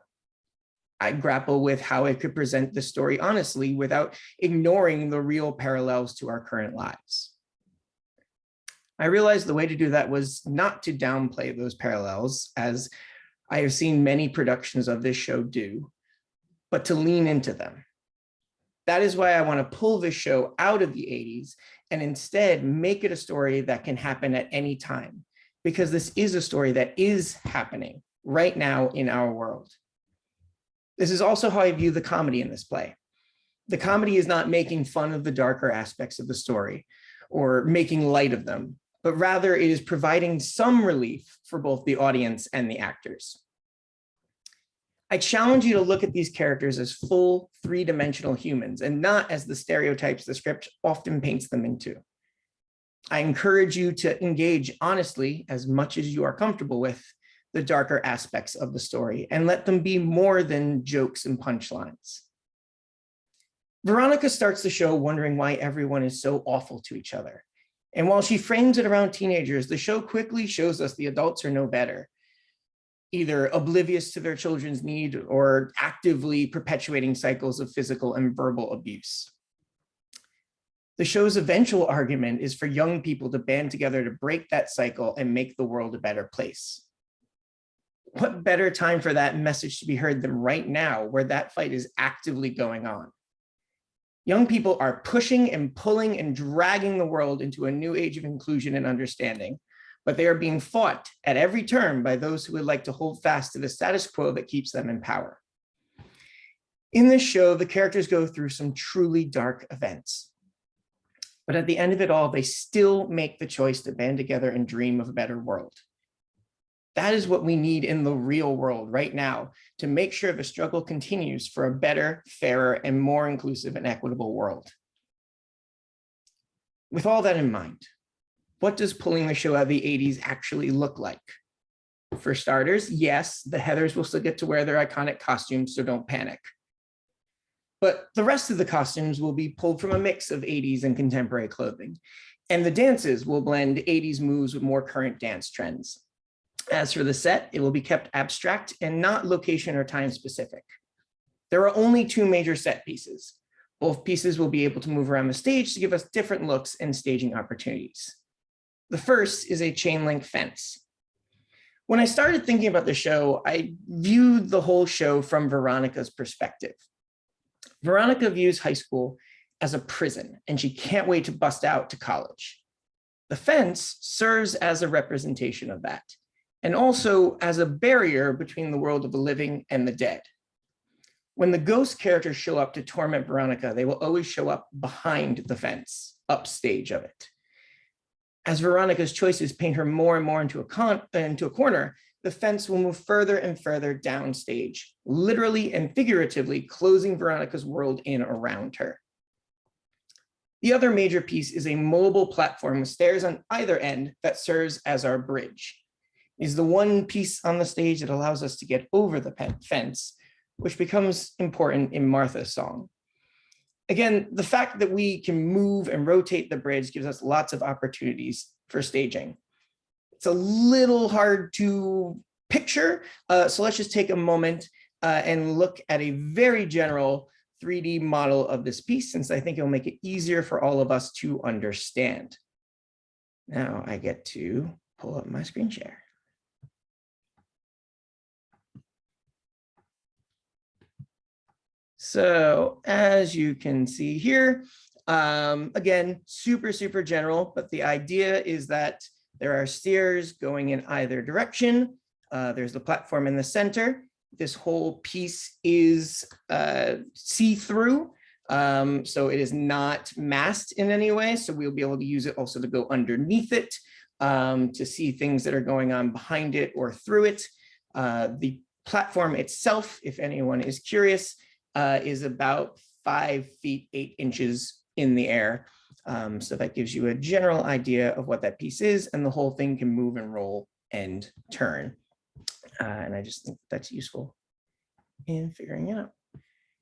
I grapple with how I could present the story honestly without ignoring the real parallels to our current lives. I realized the way to do that was not to downplay those parallels, as I have seen many productions of this show do, but to lean into them. That is why I want to pull this show out of the 80s and instead make it a story that can happen at any time, because this is a story that is happening right now in our world. This is also how I view the comedy in this play. The comedy is not making fun of the darker aspects of the story or making light of them, but rather it is providing some relief for both the audience and the actors. I challenge you to look at these characters as full three-dimensional humans and not as the stereotypes the script often paints them into. I encourage you to engage honestly, as much as you are comfortable with, the darker aspects of the story and let them be more than jokes and punchlines. Veronica starts the show wondering why everyone is so awful to each other. And while she frames it around teenagers, the show quickly shows us the adults are no better, either oblivious to their children's need or actively perpetuating cycles of physical and verbal abuse. The show's eventual argument is for young people to band together to break that cycle and make the world a better place. What better time for that message to be heard than right now, where that fight is actively going on? Young people are pushing and pulling and dragging the world into a new age of inclusion and understanding, but they are being fought at every turn by those who would like to hold fast to the status quo that keeps them in power. In this show, the characters go through some truly dark events. But at the end of it all, they still make the choice to band together and dream of a better world. That is what we need in the real world right now to make sure the struggle continues for a better, fairer, and more inclusive and equitable world. With all that in mind, what does pulling the show out of the 80s actually look like? For starters, yes, the Heathers will still get to wear their iconic costumes, so don't panic. But the rest of the costumes will be pulled from a mix of 80s and contemporary clothing, and the dances will blend 80s moves with more current dance trends. As for the set, it will be kept abstract and not location or time specific. There are only two major set pieces. Both pieces will be able to move around the stage to give us different looks and staging opportunities. The first is a chain link fence. When I started thinking about the show, I viewed the whole show from Veronica's perspective. Veronica views high school as a prison, and she can't wait to bust out to college. The fence serves as a representation of that, and also as a barrier between the world of the living and the dead. When the ghost characters show up to torment Veronica, they will always show up behind the fence, upstage of it. As Veronica's choices paint her more and more into a corner, the fence will move further and further downstage, literally and figuratively closing Veronica's world in around her. The other major piece is a mobile platform with stairs on either end that serves as our bridge. It is the one piece on the stage that allows us to get over the fence, which becomes important in Martha's song. Again, the fact that we can move and rotate the bridge gives us lots of opportunities for staging. It's a little hard to picture, so let's just take a moment and look at a very general 3D model of this piece, since I think it'll make it easier for all of us to understand. Now I get to pull up my screen share. So as you can see here, again, super general, but the idea is that there are stairs going in either direction. There's the platform in the center. This whole piece is see-through, so it is not masked in any way. So we'll be able to use it also to go underneath it, to see things that are going on behind it or through it. The platform itself, if anyone is curious, is about 5 feet 8 inches in the air. So that gives you a general idea of what that piece is, and the whole thing can move and roll and turn. And I just think that's useful in figuring it out.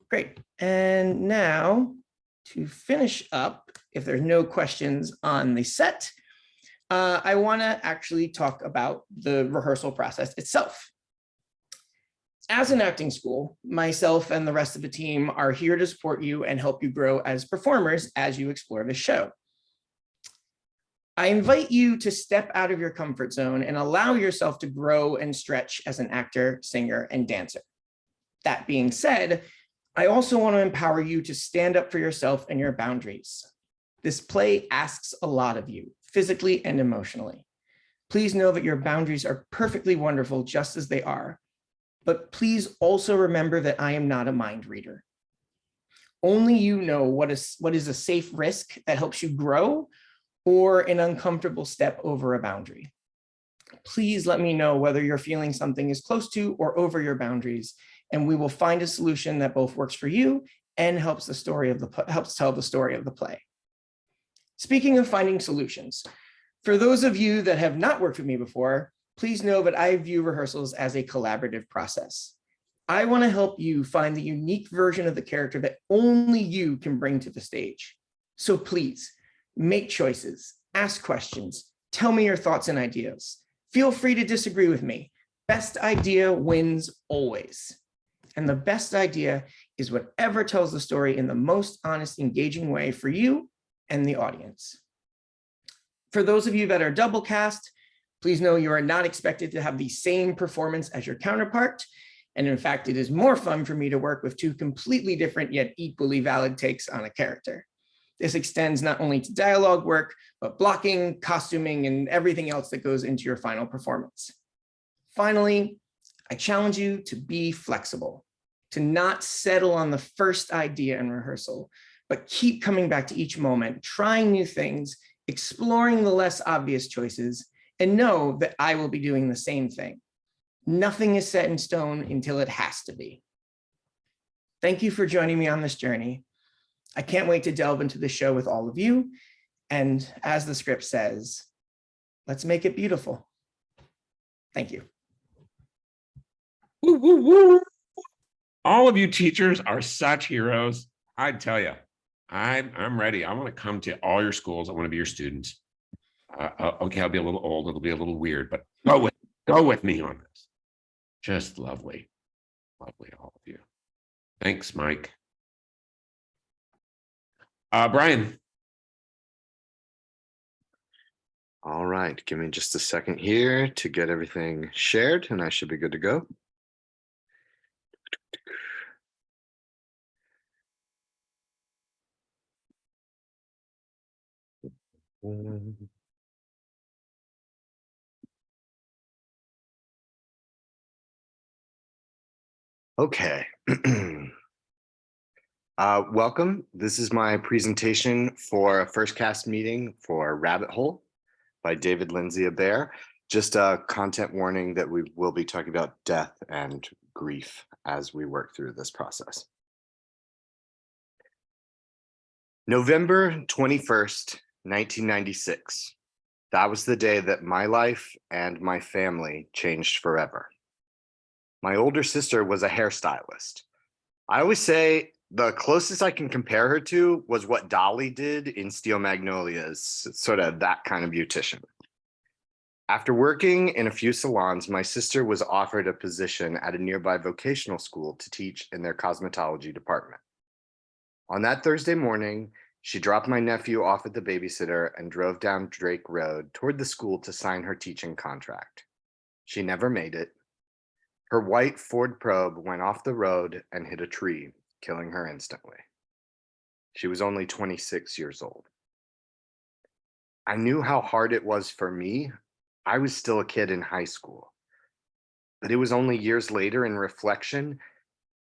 Great. And now to finish up, if there's no questions on the set, I want to actually talk about the rehearsal process itself. As an acting school, myself and the rest of the team are here to support you and help you grow as performers as you explore the show. I invite you to step out of your comfort zone and allow yourself to grow and stretch as an actor, singer, and dancer. That being said, I also want to empower you to stand up for yourself and your boundaries. This play asks a lot of you, physically and emotionally. Please know that your boundaries are perfectly wonderful just as they are. But please also remember that I am not a mind reader. Only you know what is a safe risk that helps you grow or an uncomfortable step over a boundary. Please let me know whether you're feeling something is close to or over your boundaries, and we will find a solution that both works for you and helps tell the story of the play. Speaking of finding solutions, for those of you that have not worked with me before, please know that I view rehearsals as a collaborative process. I want to help you find the unique version of the character that only you can bring to the stage. So please make choices, ask questions, tell me your thoughts and ideas. Feel free to disagree with me. Best idea wins always. And the best idea is whatever tells the story in the most honest, engaging way for you and the audience. For those of you that are double cast, please know you are not expected to have the same performance as your counterpart. And in fact, it is more fun for me to work with two completely different yet equally valid takes on a character. This extends not only to dialogue work, but blocking, costuming, and everything else that goes into your final performance. Finally, I challenge you to be flexible, to not settle on the first idea in rehearsal, but keep coming back to each moment, trying new things, exploring the less obvious choices, and know that I will be doing the same thing. Nothing is set in stone until it has to be. Thank you for joining me on this journey. I can't wait to delve into the show with all of you. And as the script says, let's make it beautiful. Thank you. Woo, woo, woo. All of you teachers are such heroes. I tell you, I'm ready. I want to come to all your schools. I want to be your students. Okay, I'll be a little old. It'll be a little weird, but go with me on this. Just lovely, lovely, all of you. Thanks, Mike. Brian. All right, give me just a second here to get everything shared, and I should be good to go. Okay. Welcome. This is my presentation for a first cast meeting for Rabbit Hole by David Lindsay Abair. Just a content warning that we will be talking about death and grief as we work through this process. November 21st, 1996. That was the day that my life and my family changed forever. My older sister was a hairstylist. I always say the closest I can compare her to was what Dolly did in Steel Magnolias, sort of that kind of beautician. After working in a few salons, my sister was offered a position at a nearby vocational school to teach in their cosmetology department. On that Thursday morning, she dropped my nephew off at the babysitter and drove down Drake Road toward the school to sign her teaching contract. She never made it. Her white Ford Probe went off the road and hit a tree, killing her instantly. She was only 26 years old. I knew how hard it was for me. I was still a kid in high school. But it was only years later in reflection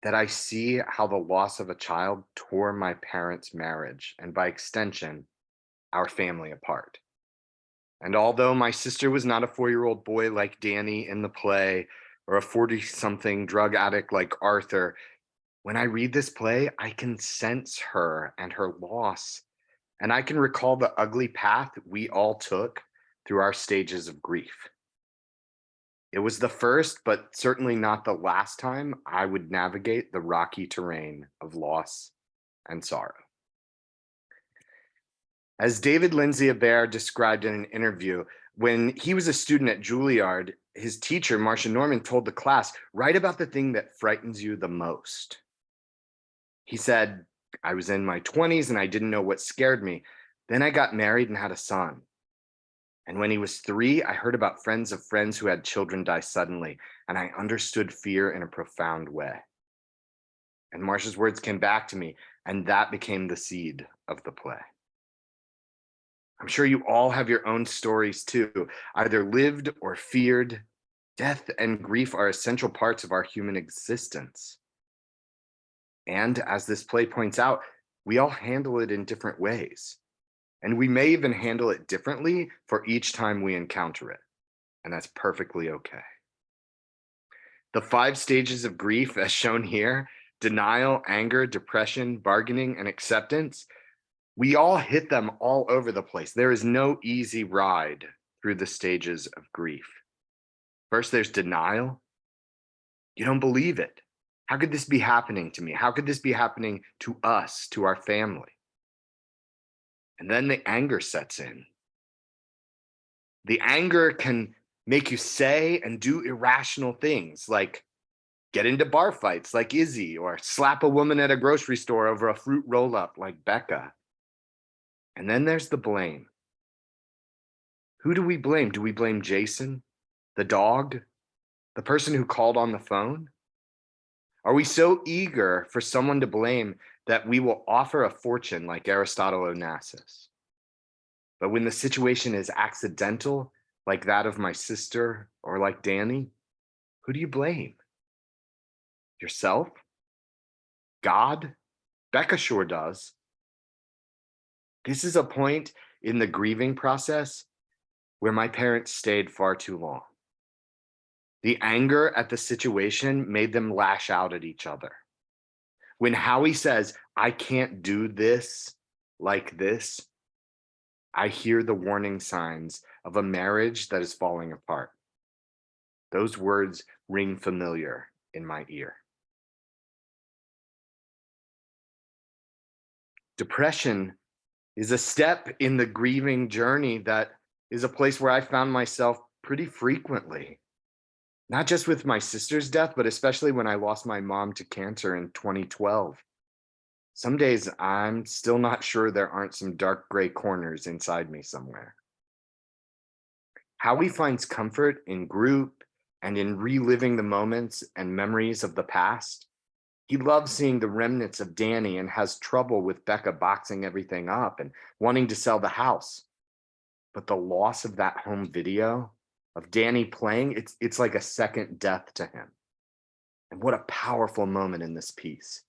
that I see how the loss of a child tore my parents' marriage and, by extension, our family apart. And although my sister was not a 4-year-old boy like Danny in the play or a 40-something drug addict like Arthur, when I read this play, I can sense her and her loss. And I can recall the ugly path we all took through our stages of grief. It was the first, but certainly not the last time I would navigate the rocky terrain of loss and sorrow. As David Lindsay-Abaire described in an interview, when he was a student at Juilliard, his teacher, Marcia Norman, told the class, write about the thing that frightens you the most. He said, I was in my 20s and I didn't know what scared me. Then I got married and had a son. And when he was 3, I heard about friends of friends who had children die suddenly, and I understood fear in a profound way. And Marcia's words came back to me, and that became the seed of the play. I'm sure you all have your own stories too, either lived or feared. Death and grief are essential parts of our human existence. And as this play points out, we all handle it in different ways. And we may even handle it differently for each time we encounter it. And that's perfectly okay. The 5 stages of grief, as shown here, denial, anger, depression, bargaining, and acceptance, we all hit them all over the place. There is no easy ride through the stages of grief. First, there's denial. You don't believe it. How could this be happening to me? How could this be happening to us, to our family? And then the anger sets in. The anger can make you say and do irrational things like get into bar fights like Izzy or slap a woman at a grocery store over a fruit roll-up like Becca. And then there's the blame. Who do we blame? Do we blame Jason, the dog, the person who called on the phone? Are we so eager for someone to blame that we will offer a fortune like Aristotle Onassis? But when the situation is accidental, like that of my sister or like Danny, who do you blame? Yourself? God? Becca sure does. This is a point in the grieving process where my parents stayed far too long. The anger at the situation made them lash out at each other. When Howie says, I can't do this like this, I hear the warning signs of a marriage that is falling apart. Those words ring familiar in my ear. Depression is a step in the grieving journey that is a place where I found myself pretty frequently. Not just with my sister's death, but especially when I lost my mom to cancer in 2012. Some days I'm still not sure there aren't some dark gray corners inside me somewhere. Howie finds comfort in group and in reliving the moments and memories of the past. He loves seeing the remnants of Danny and has trouble with Becca boxing everything up and wanting to sell the house. But the loss of that home video of Danny playing, it's like a second death to him. And what a powerful moment in this piece.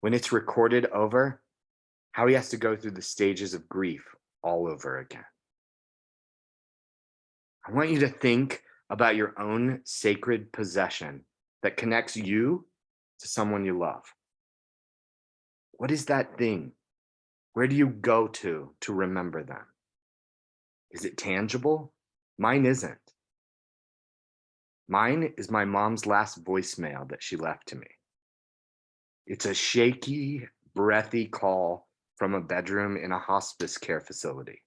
When it's recorded over, how he has to go through the stages of grief all over again. I want you to think about your own sacred possession that connects you to someone you love. What is that thing? Where do you go to remember them? Is it tangible? Mine isn't. Mine is my mom's last voicemail that she left to me. It's a shaky, breathy call from a bedroom in a hospice care facility.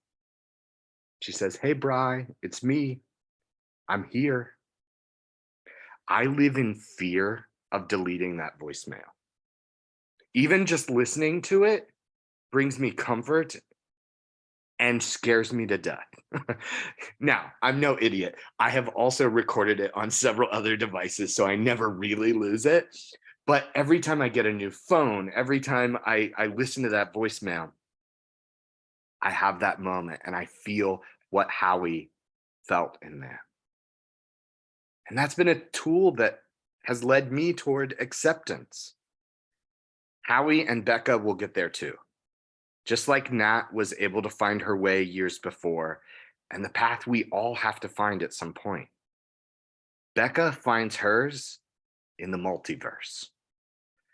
She says, hey, Bri, it's me. I'm here. I live in fear of deleting that voicemail. Even just listening to it brings me comfort and scares me to death. Now, I'm no idiot. I have also recorded it on several other devices, so I never really lose it. But every time I get a new phone, every time I listen to that voicemail, I have that moment and I feel what Howie felt in that. And that's been a tool that has led me toward acceptance. Howie and Becca will get there too. Just like Nat was able to find her way years before, and the path we all have to find at some point. Becca finds hers in the multiverse.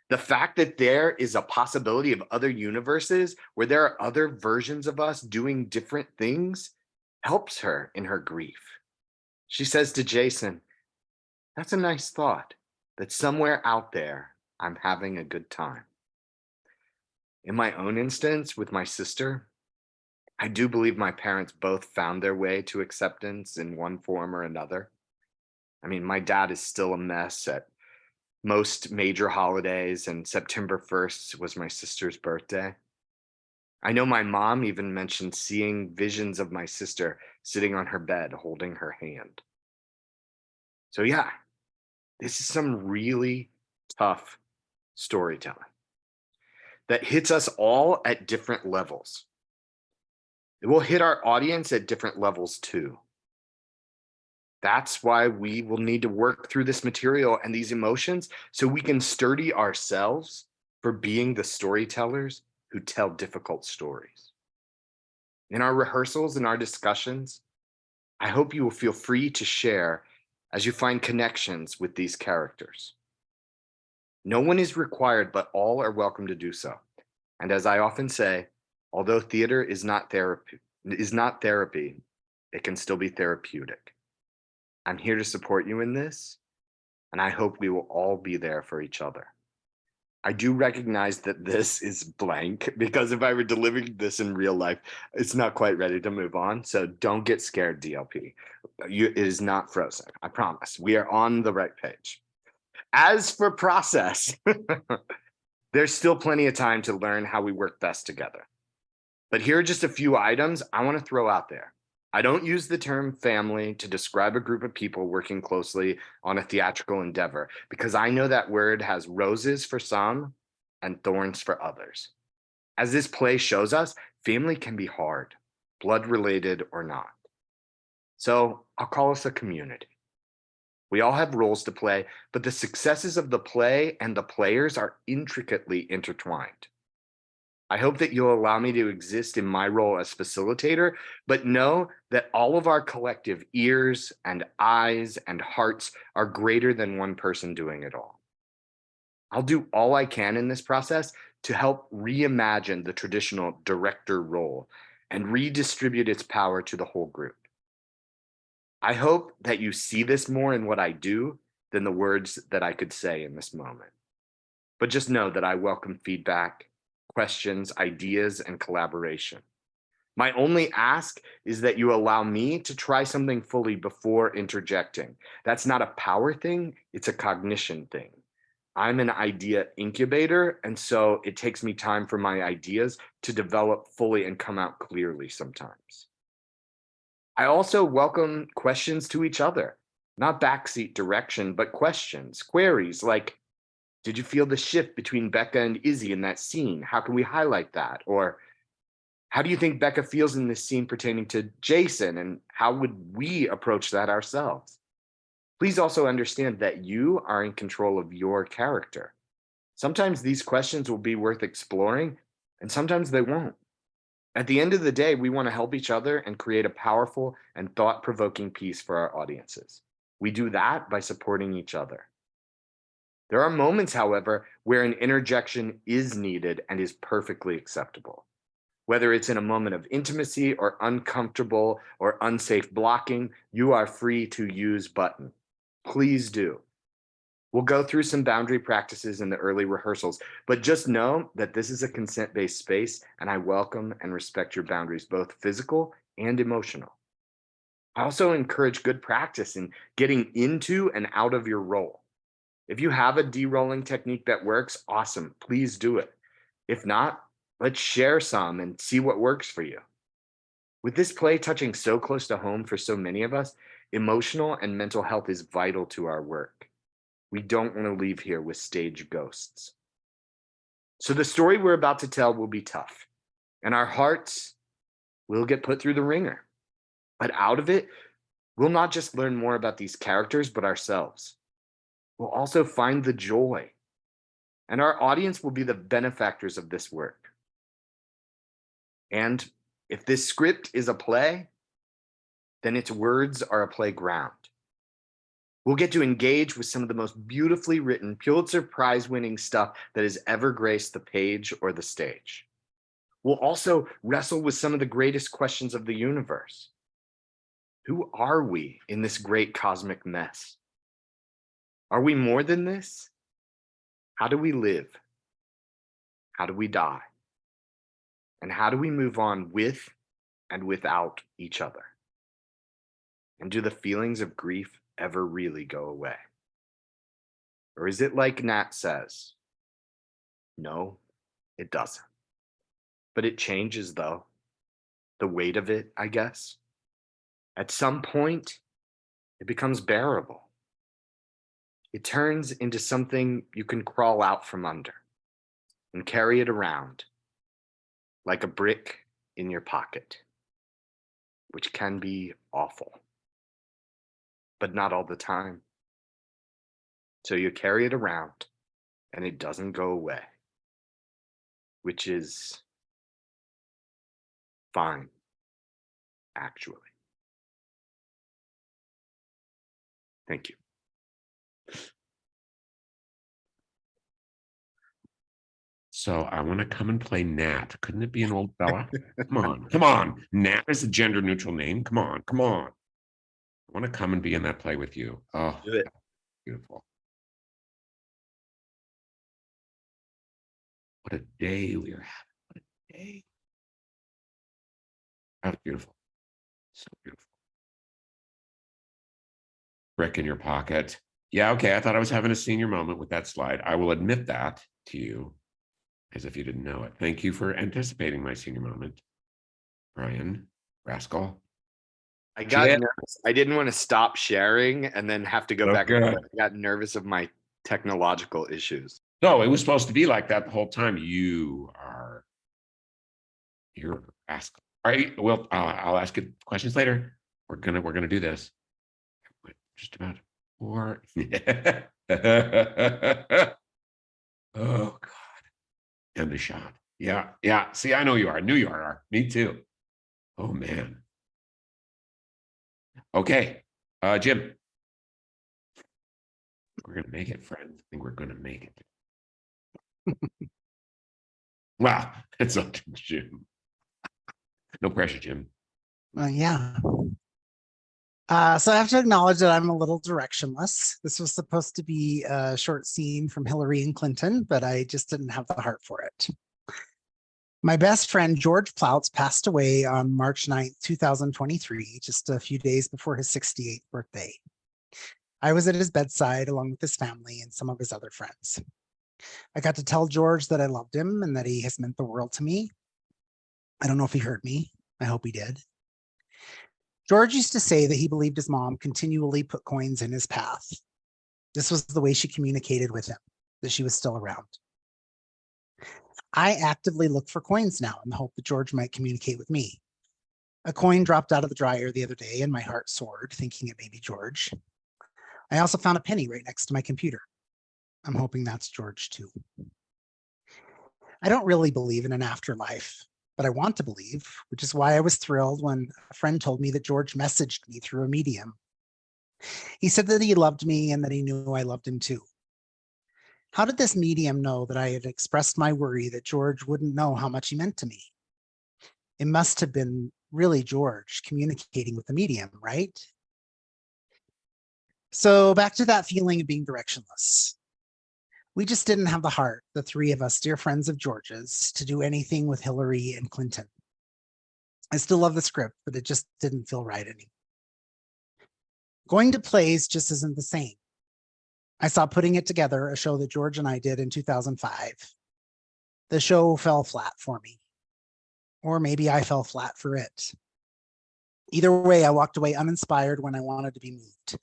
The fact that there is a possibility of other universes where there are other versions of us doing different things helps her in her grief. She says to Jason, "That's a nice thought, that somewhere out there, I'm having a good time." In my own instance with my sister, I do believe my parents both found their way to acceptance in one form or another. I mean, my dad is still a mess at most major holidays, and September 1st was my sister's birthday. I know my mom even mentioned seeing visions of my sister sitting on her bed holding her hand. So, yeah, this is some really tough storytelling that hits us all at different levels. It will hit our audience at different levels too. That's why we will need to work through this material and these emotions so we can sturdy ourselves for being the storytellers who tell difficult stories. In our rehearsals and our discussions, I hope you will feel free to share as you find connections with these characters. No one is required, but all are welcome to do so. And as I often say, although theater is not therapy, it can still be therapeutic. I'm here to support you in this, and I hope we will all be there for each other. I do recognize that this is blank because if I were delivering this in real life, it's not quite ready to move on. So don't get scared, DLP. It is not frozen. I promise. We are on the right page. As for process, there's still plenty of time to learn how we work best together. But here are just a few items I want to throw out there. I don't use the term family to describe a group of people working closely on a theatrical endeavor because I know that word has roses for some and thorns for others. As this play shows us, family can be hard, blood related or not. So I'll call us a community. We all have roles to play, but the successes of the play and the players are intricately intertwined. I hope that you'll allow me to exist in my role as facilitator, but know that all of our collective ears and eyes and hearts are greater than one person doing it all. I'll do all I can in this process to help reimagine the traditional director role and redistribute its power to the whole group. I hope that you see this more in what I do than the words that I could say in this moment. But just know that I welcome feedback, questions, ideas, and collaboration. My only ask is that you allow me to try something fully before interjecting. That's not a power thing, it's a cognition thing. I'm an idea incubator, and so it takes me time for my ideas to develop fully and come out clearly sometimes. I also welcome questions to each other, not backseat direction, but questions, queries like, did you feel the shift between Becca and Izzy in that scene? How can we highlight that? Or how do you think Becca feels in this scene pertaining to Jason? And how would we approach that ourselves? Please also understand that you are in control of your character. Sometimes these questions will be worth exploring, and sometimes they won't. At the end of the day, we want to help each other and create a powerful and thought-provoking piece for our audiences. We do that by supporting each other. There are moments, however, where an interjection is needed and is perfectly acceptable. Whether it's in a moment of intimacy or uncomfortable or unsafe blocking, you are free to use button. Please do. We'll go through some boundary practices in the early rehearsals, but just know that this is a consent-based space and I welcome and respect your boundaries, both physical and emotional. I also encourage good practice in getting into and out of your role. If you have a de-rolling technique that works, awesome, please do it. If not, let's share some and see what works for you. With this play touching so close to home for so many of us, emotional and mental health is vital to our work. We don't want to leave here with stage ghosts. So the story we're about to tell will be tough, and our hearts will get put through the ringer. But out of it, we'll not just learn more about these characters, but ourselves. We'll also find the joy, and our audience will be the benefactors of this work. And if this script is a play, then its words are a playground. We'll get to engage with some of the most beautifully written, Pulitzer Prize-winning stuff that has ever graced the page or the stage. We'll also wrestle with some of the greatest questions of the universe. Who are we in this great cosmic mess? Are we more than this? How do we live? How do we die? And how do we move on with and without each other? And do the feelings of grief ever really go away? Or is it like Nat says? No, it doesn't. But it changes though. The weight of it, I guess. At some point, it becomes bearable. It turns into something you can crawl out from under and carry it around like a brick in your pocket, which can be awful, but not all the time. So you carry it around and it doesn't go away, which is fine, actually. Thank you. So I want to come and play Nat. Couldn't it be an old fella? Come on, come on. Nat is a gender neutral name. Come on, come on. I want to come and be in that play with you. Oh, Do it. beautiful. What a day we are having. What a day. That's beautiful. So beautiful. Brick in your pocket. Yeah, okay. I thought I was having a senior moment with that slide. I will admit that to you as if you didn't know it. Thank you for anticipating my senior moment, Brian Rascal. I got Yeah. nervous. I didn't want to stop sharing and then have to go Oh, back. good. I got nervous of my technological issues. No, it was supposed to be like that the whole time. You're a rascal. All right. Well, I'll ask you questions later. We're gonna do this. Just about. Or oh God. And the shot. Yeah, yeah. See, I know you are. I knew you are. Me too. Oh man. Okay. Jim. We're gonna make it, friends. I think we're gonna make it. Wow, it's up to Jim. No pressure, Jim. Yeah. So I have to acknowledge that I'm a little directionless. This was supposed to be a short scene from Hillary and Clinton, but I just didn't have the heart for it. My best friend, George Ploutz, passed away on March 9th, 2023, just a few days before his 68th birthday. I was at his bedside along with his family and some of his other friends. I got to tell George that I loved him and that he has meant the world to me. I don't know if he heard me. I hope he did. George used to say that he believed his mom continually put coins in his path. This was the way she communicated with him, that she was still around. I actively look for coins now in the hope that George might communicate with me. A coin dropped out of the dryer the other day and my heart soared, thinking it may be George. I also found a penny right next to my computer. I'm hoping that's George too. I don't really believe in an afterlife, but I want to believe, which is why I was thrilled when a friend told me that George messaged me through a medium. He said that he loved me and that he knew I loved him too. How did this medium know that I had expressed my worry that George wouldn't know how much he meant to me? It must have been really George communicating with the medium, right? So back to that feeling of being directionless. We just didn't have the heart, the three of us, dear friends of George's, to do anything with Hillary and Clinton. I still love the script, but it just didn't feel right anymore. Going to plays just isn't the same. I saw Putting It Together, a show that George and I did in 2005. The show fell flat for me. Or maybe I fell flat for it. Either way, I walked away uninspired when I wanted to be moved.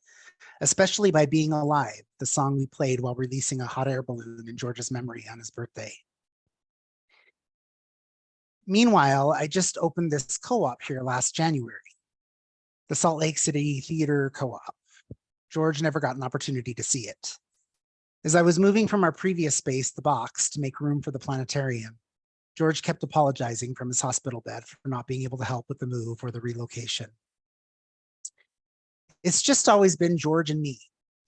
especially by Being Alive, the song we played while releasing a hot air balloon in George's memory on his birthday. Meanwhile, I just opened this co-op here last January, the Salt Lake City Theater Co-op. George never got an opportunity to see it. As I was moving from our previous space, the box, to make room for the planetarium, George kept apologizing from his hospital bed for not being able to help with the move or the relocation. It's just always been George and me,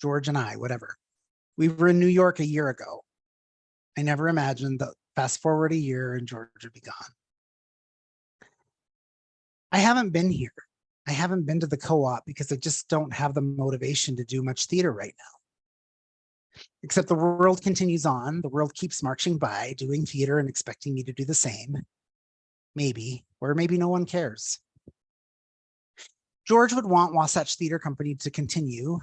George and I, whatever. We were in New York a year ago. I never imagined that fast forward a year and George would be gone. I haven't been here. I haven't been to the co-op because I just don't have the motivation to do much theater right now. Except the world continues on. The world keeps marching by, doing theater and expecting me to do the same. Maybe, or maybe no one cares. George would want Wasatch Theater Company to continue.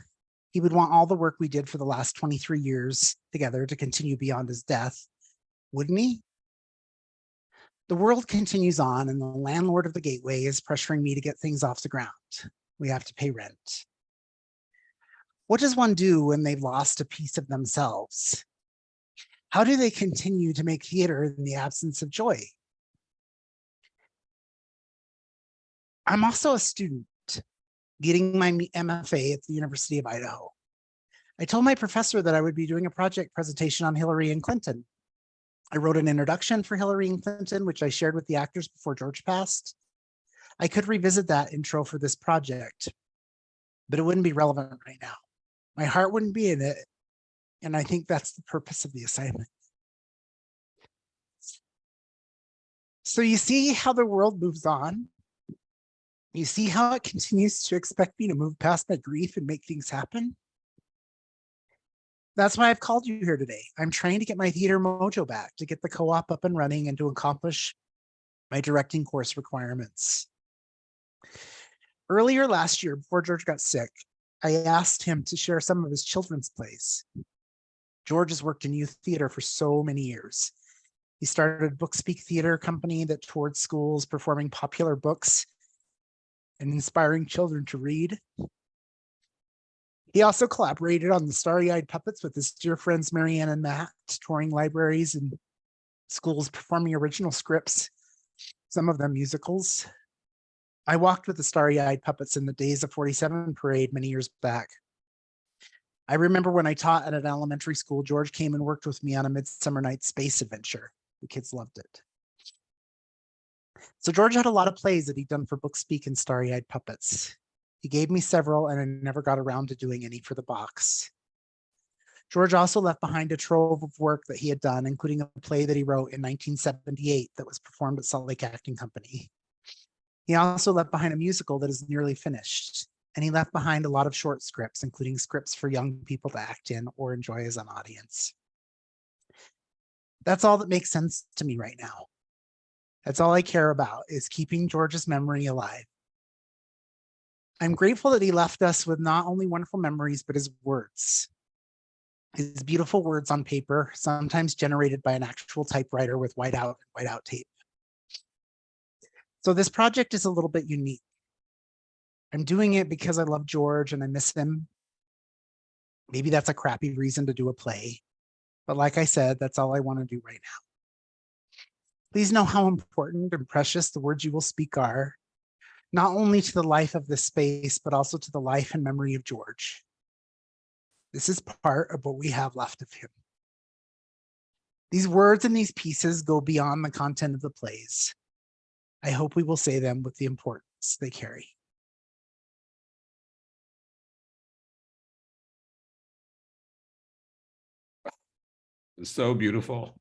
He would want all the work we did for the last 23 years together to continue beyond his death, wouldn't he? The world continues on, and the landlord of the Gateway is pressuring me to get things off the ground. We have to pay rent. What does one do when they've lost a piece of themselves? How do they continue to make theater in the absence of joy? I'm also a student getting my MFA at the University of Idaho. I told my professor that I would be doing a project presentation on Hillary and Clinton. I wrote an introduction for Hillary and Clinton, which I shared with the actors before George passed. I could revisit that intro for this project, but it wouldn't be relevant right now. My heart wouldn't be in it, and I think that's the purpose of the assignment. So you see how the world moves on? You see how it continues to expect me to move past my grief and make things happen? That's why I've called you here today. I'm trying to get my theater mojo back, to get the co-op up and running and to accomplish my directing course requirements. Earlier last year, before George got sick, I asked him to share some of his children's plays. George has worked in youth theater for so many years. He started a book speak theater company that toured schools performing popular books and inspiring children to read. He also collaborated on the Starry-Eyed Puppets with his dear friends Marianne and Matt, touring libraries and schools performing original scripts, some of them musicals. I walked with the Starry-Eyed Puppets in the Days of 47 parade many years back. I remember when I taught at an elementary school, George came and worked with me on a Midsummer Night's Space adventure. The kids loved it. So George had a lot of plays that he'd done for Book Speak and Starry-Eyed Puppets. He gave me several, and I never got around to doing any for the box. George also left behind a trove of work that he had done, including a play that he wrote in 1978 that was performed at Salt Lake Acting Company. He also left behind a musical that is nearly finished, and he left behind a lot of short scripts, including scripts for young people to act in or enjoy as an audience. That's all that makes sense to me right now. That's all I care about, is keeping George's memory alive. I'm grateful that he left us with not only wonderful memories, but his words. His beautiful words on paper, sometimes generated by an actual typewriter with whiteout tape. So this project is a little bit unique. I'm doing it because I love George and I miss him. Maybe that's a crappy reason to do a play, but like I said, that's all I want to do right now. Please know how important and precious the words you will speak are, not only to the life of this space, but also to the life and memory of George. This is part of what we have left of him. These words and these pieces go beyond the content of the plays. I hope we will say them with the importance they carry. So beautiful.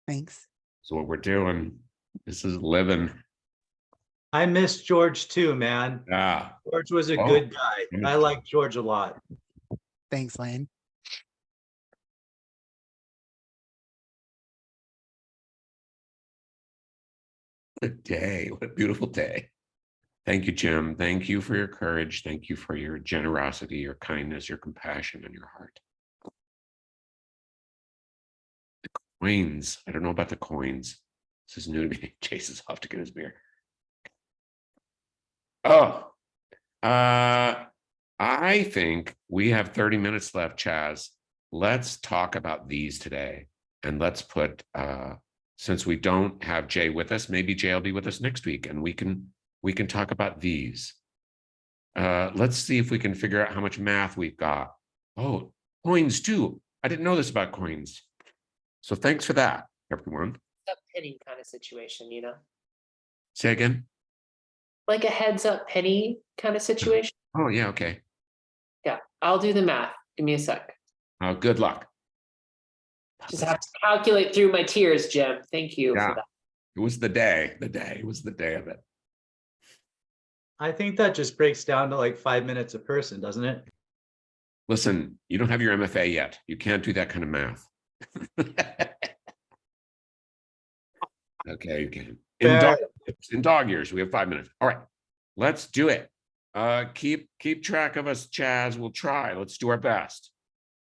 Thanks. So what we're doing, this is living. I miss George too, man. Ah, George was a Oh, good guy. yes. I like George a lot. Thanks, Lane. what a day. What a beautiful day. Thank you, Jim. Thank you for your courage. Thank you for your generosity, your kindness, your compassion, and your heart. The coins. I don't know about the coins. This is new to me. Chase is off to get his beer. Oh, I think we have 30 minutes left, Chaz. Let's talk about these today. And let's put, since we don't have Jay with us, maybe Jay will be with us next week and we can talk about these. Let's see if we can figure out how much math we've got. Oh, coins too. I didn't know this about coins. So thanks for that, everyone. Up penny kind of situation, you know, Say again. like a heads up penny kind of situation. Oh, yeah, okay. Yeah, I'll do the math. Give me a sec. Good luck. Just have to calculate through my tears, Jim. Thank you Yeah. for that. It was the day. It was the day of it. I think that just breaks down to like 5 minutes a person, doesn't it? Listen, you don't have your MFA yet. You can't do that kind of math. Okay, you can. In dog years, we have 5 minutes. All right, let's do it. Keep track of us, Chaz. We'll try. Let's do our best.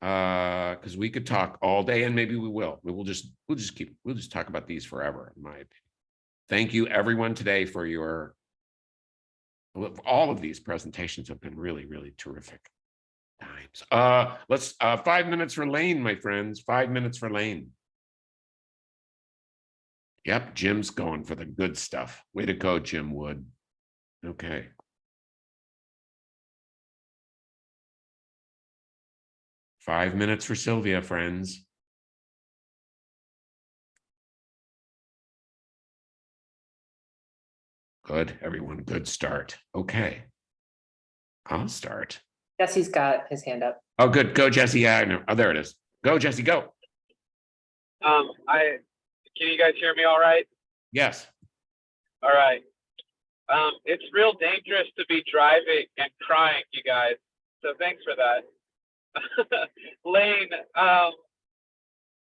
Because we could talk all day, and maybe we will. We'll just talk about these forever, in my opinion. Thank you, everyone, today for your. All of these presentations have been really, really terrific times. Let's 5 minutes for Lane, my friends. 5 minutes for Lane. Yep, Jim's going for the good stuff. Way to go, Jim Wood. Okay. Five minutes for Sylvia, friends. Good, everyone. Good start. Okay. I'll start. Jesse's got his hand up. Oh, good. Go, Jesse. Yeah, I know. Oh, there it is. Go, Jesse. Go. Can you guys hear me all right? Yes. All right. It's real dangerous to be driving and crying, you guys. So thanks for that. Lane,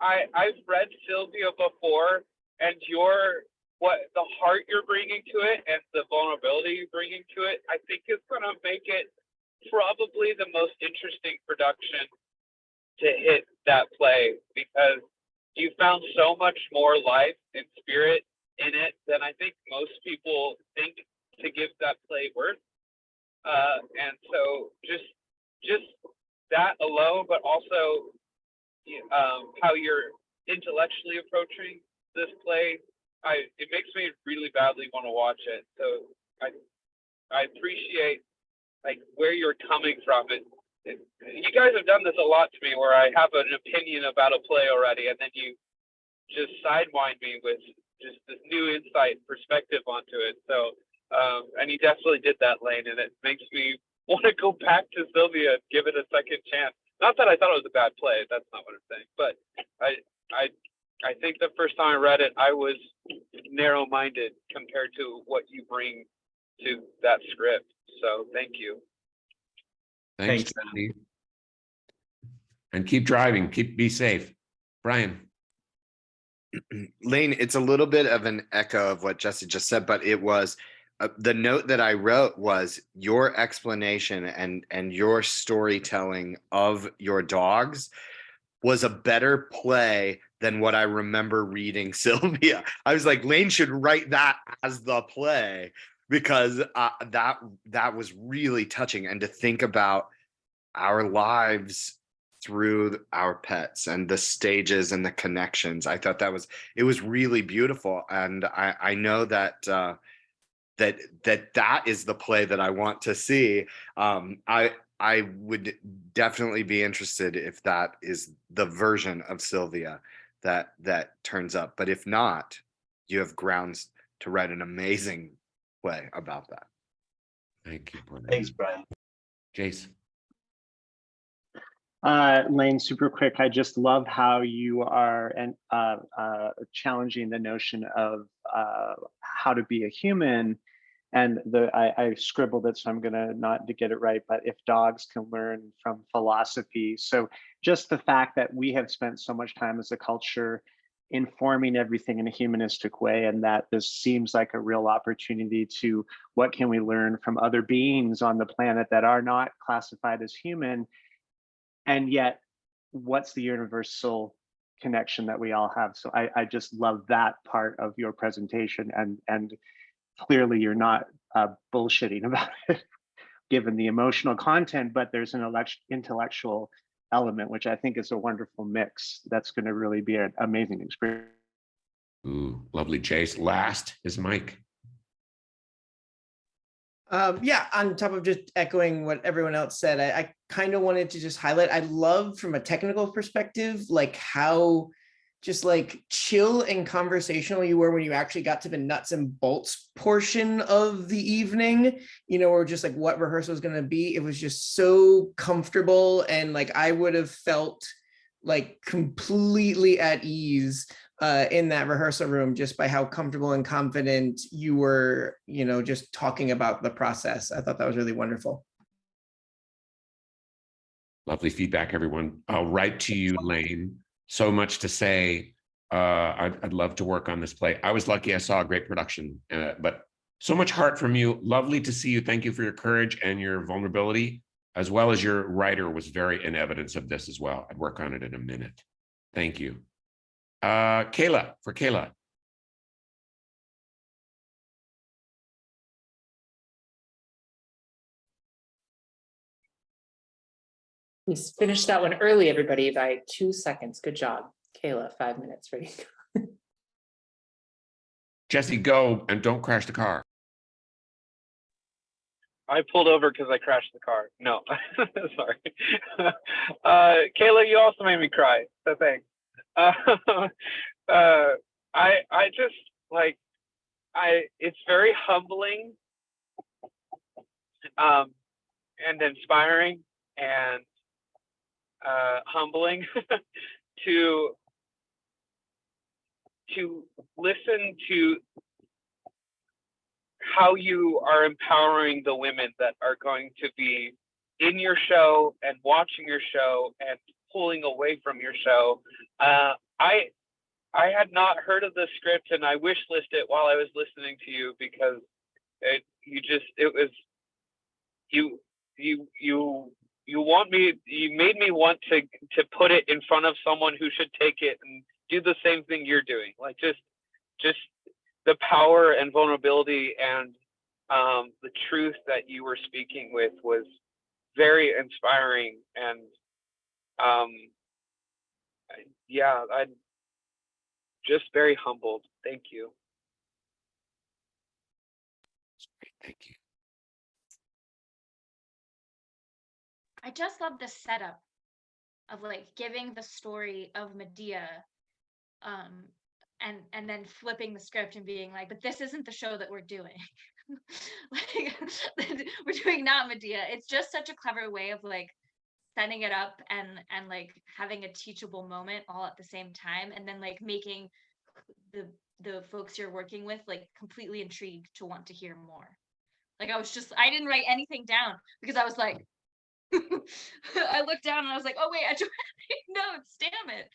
I've read Sylvia before, and what the heart you're bringing to it and the vulnerability you're bringing to it, I think is going to make it probably the most interesting production to hit that play, because you found so much more life and spirit in it than I think most people think to give that play worth. And so just that alone, but also how you're intellectually approaching this play, it makes me really badly want to watch it. So I appreciate like where you're coming from. You guys have done this a lot to me, where I have an opinion about a play already, and then you just sidewind me with just this new insight perspective onto it. So, and you definitely did that, Lane, and it makes me want to go back to Sylvia and give it a second chance. Not that I thought it was a bad play, that's not what I'm saying, but I think the first time I read it, I was narrow-minded compared to what you bring to that script. So thank you. Thanks, Jesse. And keep driving. Be safe. Brian. Lane, it's a little bit of an echo of what Jesse just said, but it was the note that I wrote was your explanation and your storytelling of your dogs was a better play than what I remember reading Sylvia. I was like, Lane should write that as the play, because that was really touching, and to think about our lives through our pets and the stages and the connections. I thought it was really beautiful, and I know that that is the play that I want to see. I would definitely be interested if that is the version of Sylvia that turns up. But if not, you have grounds to write an amazing play about that. Thank you, Brian. Thanks, Brian. Jace. Lane, super quick. I just love how you are challenging the notion of how to be a human. And I scribbled it, so I'm gonna not to get it right, but if dogs can learn from philosophy. So just the fact that we have spent so much time as a culture informing everything in a humanistic way, and that this seems like a real opportunity to what can we learn from other beings on the planet that are not classified as human, and yet what's the universal connection that we all have. So I just love that part of your presentation, and clearly you're not bullshitting about it, given the emotional content, but there's an intellectual element, which I think is a wonderful mix. That's going to really be an amazing experience. Ooh, lovely, Chase. Last is Mike. Yeah, on top of just echoing what everyone else said, I kind of wanted to just highlight, I love from a technical perspective, like how just like chill and conversational you were when you actually got to the nuts and bolts portion of the evening, or just like what rehearsal was going to be. It was just so comfortable. And like, I would have felt like completely at ease in that rehearsal room just by how comfortable and confident you were, just talking about the process. I thought that was really wonderful. Lovely feedback, everyone. I'll write to you, Lane. So much to say. I'd love to work on this play. I was lucky I saw a great production, but so much heart from you. Lovely to see you. Thank you for your courage and your vulnerability, as well as your writer was very in evidence of this as well. I'd work on it in a minute. Thank you. Kayla, for Kayla. We finished that one early, everybody, by 2 seconds. Good job. Kayla, 5 minutes, ready? Jesse, go and don't crash the car. I pulled over because I crashed the car. No, sorry. Kayla, you also made me cry, so thanks. I just like, it's very humbling and inspiring and humbling to listen to how you are empowering the women that are going to be in your show and watching your show and pulling away from your show. I had not heard of the script, and I wish listed it while I was listening to you, because you made me want to put it in front of someone who should take it and do the same thing you're doing. Like just the power and vulnerability and the truth that you were speaking with was very inspiring. And yeah, I'm just very humbled. Thank you. Thank you. I just love the setup of like giving the story of Medea, and then flipping the script and being like, but this isn't the show that we're doing. Like, we're doing not Medea. It's just such a clever way of like setting it up and like having a teachable moment all at the same time, and then like making the folks you're working with like completely intrigued to want to hear more. Like I didn't write anything down because I was like, I looked down and I was like, oh wait, I don't have any notes, damn it.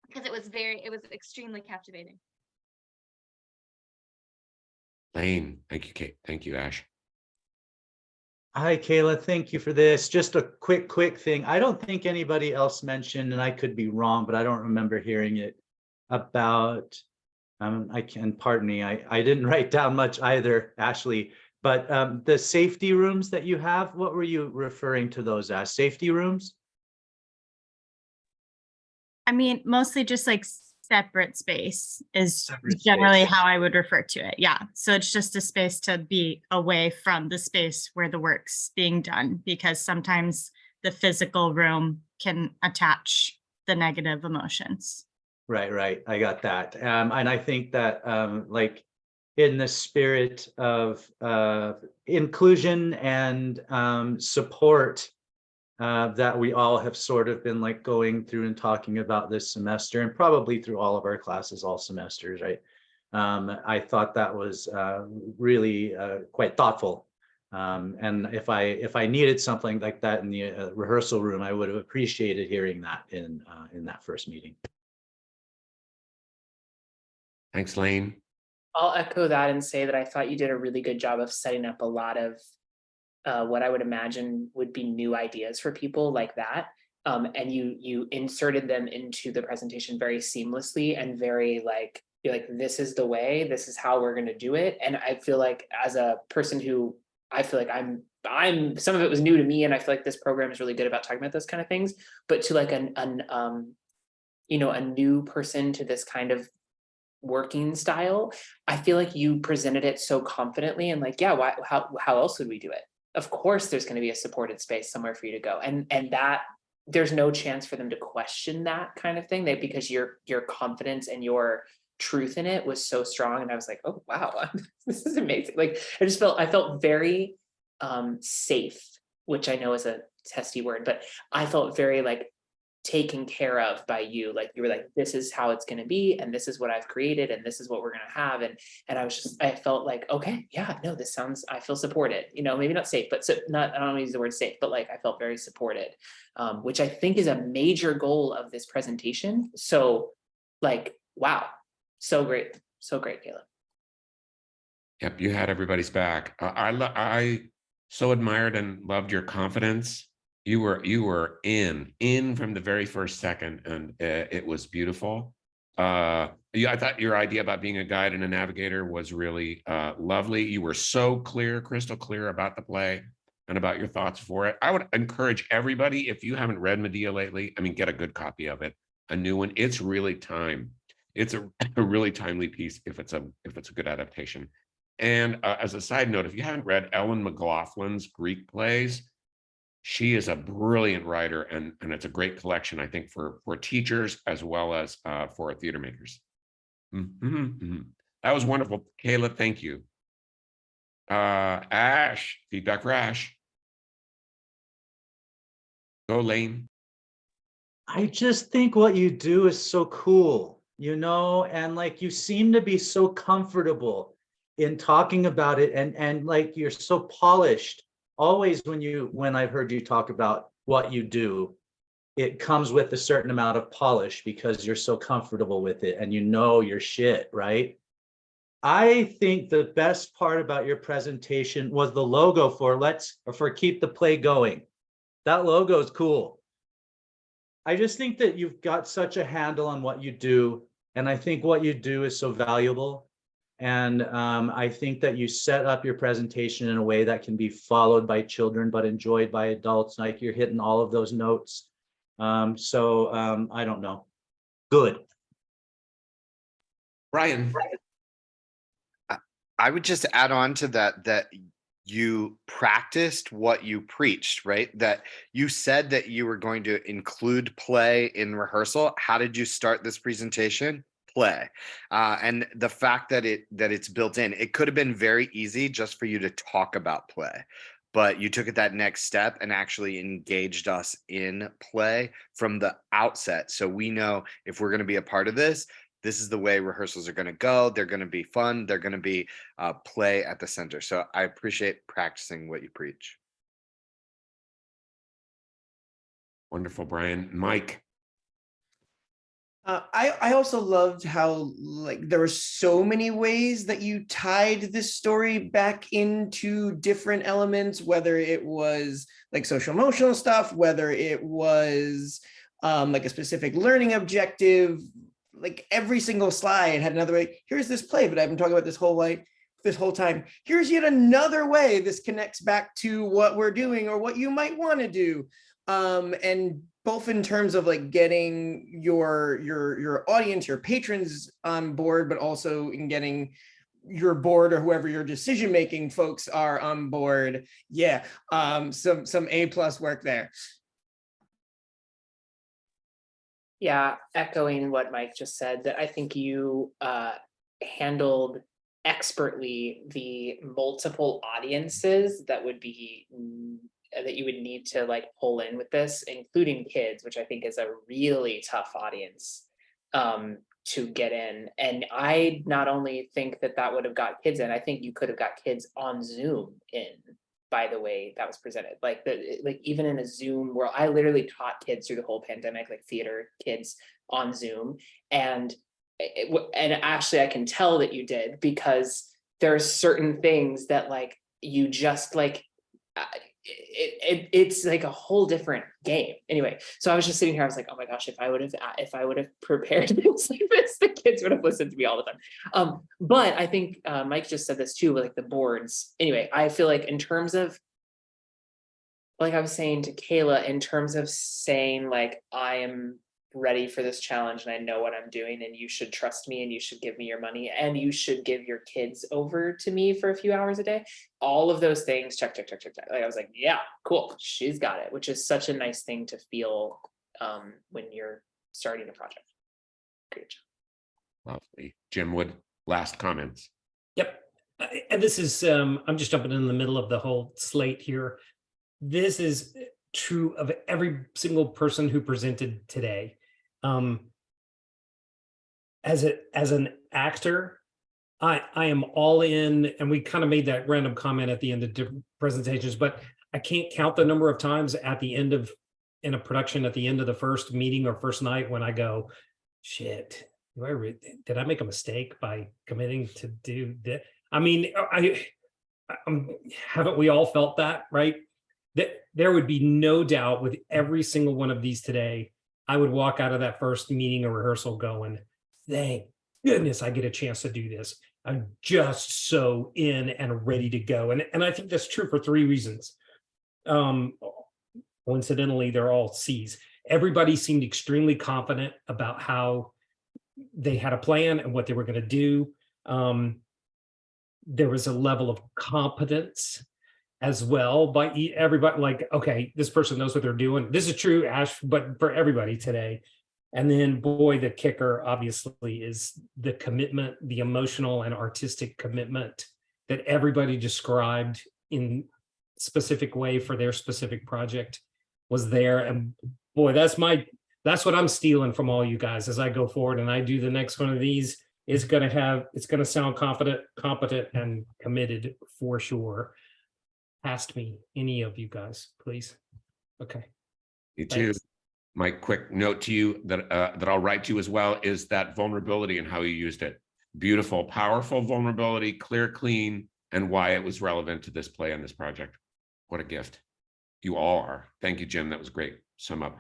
Because it was extremely captivating. Lane, thank you, Kate. Thank you, Ash. Hi, Kayla. Thank you for this. Just a quick thing. I don't think anybody else mentioned, and I could be wrong, but I don't remember hearing it about, pardon me, I didn't write down much either, Ashley, but the safety rooms that you have, what were you referring to those as? Safety rooms? I mean, mostly just like separate space is Separate generally space. how I would refer to it. Yeah. So it's just a space to be away from the space where the work's being done, because sometimes the physical room can attach the negative emotions. Right. I got that. And I think that like in the spirit of inclusion and support that we all have sort of been like going through and talking about this semester, and probably through all of our classes all semesters, right? I thought that was really quite thoughtful. And if I needed something like that in the rehearsal room, I would have appreciated hearing that in that first meeting. Thanks, Lane. I'll echo that and say that I thought you did a really good job of setting up a lot of what I would imagine would be new ideas for people like that. And you inserted them into the presentation very seamlessly and very like, you're like, this is the way, this is how we're going to do it. And I feel like as a person who I feel like I'm some of it was new to me, and I feel like this program is really good about talking about those kind of things. But to like you know, a new person to this kind of working style, I feel like you presented it so confidently and like, yeah, how else would we do it? Of course, there's going to be a supported space somewhere for you to go, and that there's no chance for them to question that kind of thing. Because your confidence and your truth in it was so strong, and I was like, oh wow, this is amazing. Like I felt very safe, which I know is a testy word, but I felt very like taken care of by you. Like you were like, this is how it's going to be, and this is what I've created, and this is what we're going to have. And I felt like, okay, yeah, no, I feel supported, you know, maybe not safe, but I don't want to use the word safe, but like I felt very supported, which I think is a major goal of this presentation. So like, wow, so great, Caleb. Yep, you had everybody's back. I so admired and loved your confidence. You were in from the very first second, and it was beautiful. Yeah, I thought your idea about being a guide and a navigator was really lovely. You were so clear, crystal clear about the play and about your thoughts for it. I would encourage everybody, if you haven't read Medea lately, I mean, get a good copy of it, a new one. It's really time. It's a really timely piece if it's a good adaptation. And as a side note, if you haven't read Ellen McLaughlin's Greek plays, she is a brilliant writer, and it's a great collection, I think, for teachers as well as for theater makers. That was wonderful. Kayla, thank you. Ash, feedback for Ash. Go, Lane. I just think what you do is so cool, you know, and like you seem to be so comfortable in talking about it, and like you're so polished. Always when I've heard you talk about what you do, it comes with a certain amount of polish because you're so comfortable with it and you know your shit, right? I think the best part about your presentation was the logo for Keep the Play Going. That logo is cool. I just think that you've got such a handle on what you do, and I think what you do is so valuable. And I think that you set up your presentation in a way that can be followed by children, but enjoyed by adults. Like you're hitting all of those notes. I don't know. Good. Brian. I would just add on to that you practiced what you preached, right? That you said that you were going to include play in rehearsal. How did you start this presentation? Play. And the fact that it's built in, it could have been very easy just for you to talk about play, but you took it that next step and actually engaged us in play from the outset. So we know if we're going to be a part of this is the way rehearsals are going to go. They're going to be fun. They're going to be play at the center. So I appreciate practicing what you preach. Wonderful, Brian. Mike. I also loved how like there were so many ways that you tied this story back into different elements, whether it was like social emotional stuff, whether it was like a specific learning objective. Like every single slide had another way. Here's this play, but I've been talking about this whole time. Here's yet another way this connects back to what we're doing or what you might want to do. And both in terms of like getting your audience, your patrons on board, but also in getting your board or whoever your decision-making folks are on board. Yeah, some A+ work there. Yeah, echoing what Mike just said, that I think you handled expertly the multiple audiences that you would need to like pull in with this, including kids, which I think is a really tough audience to get in. And I not only think that would have got kids in, I think you could have got kids on Zoom in, by the way that was presented. Like even in a Zoom world, I literally taught kids through the whole pandemic, like theater kids on Zoom. And actually I can tell that you did, because there are certain things that like you just like, it's like a whole different game. Anyway, so I was just sitting here, I was like, oh my gosh, if I would have prepared things like this, the kids would have listened to me all the time. But I think Mike just said this too, like the boards. Anyway, I feel like in terms of like I was saying to Kayla, in terms of saying like, I am ready for this challenge and I know what I'm doing and you should trust me and you should give me your money and you should give your kids over to me for a few hours a day. All of those things, check. Like I was like, yeah, cool, she's got it, which is such a nice thing to feel when you're starting a project. Great job. Lovely. Jim Wood, last comments. Yep. And this is, I'm just jumping in the middle of the whole slate here. This is true of every single person who presented today. As an actor, I am all in, and we kind of made that random comment at the end of different presentations, but I can't count the number of times at the end of, in a production, at the end of the first meeting or first night when I go, shit, did I make a mistake by committing to do that? I mean, haven't we all felt that, right? That there would be no doubt with every single one of these today, I would walk out of that first meeting or rehearsal going, thank goodness I get a chance to do this. I'm just so in and ready to go. And I think that's true for three reasons. Coincidentally, they're all C's. Everybody seemed extremely confident about how they had a plan and what they were going to do. There was a level of competence as well by everybody, like, okay, this person knows what they're doing. This is true, Ash, but for everybody today. And then, boy, the kicker obviously is the commitment, the emotional and artistic commitment that everybody described in specific way for their specific project was there. And boy, that's what I'm stealing from all you guys as I go forward and I do the next one of these. It's going to sound confident, competent, and committed for sure. Ask me, any of you guys, please. Okay. You too. Thanks. My quick note to you that I'll write to you as well is that vulnerability and how you used it. Beautiful, powerful vulnerability, clear, clean, and why it was relevant to this play and this project. What a gift. You all are. Thank you, Jim. That was great. Sum up.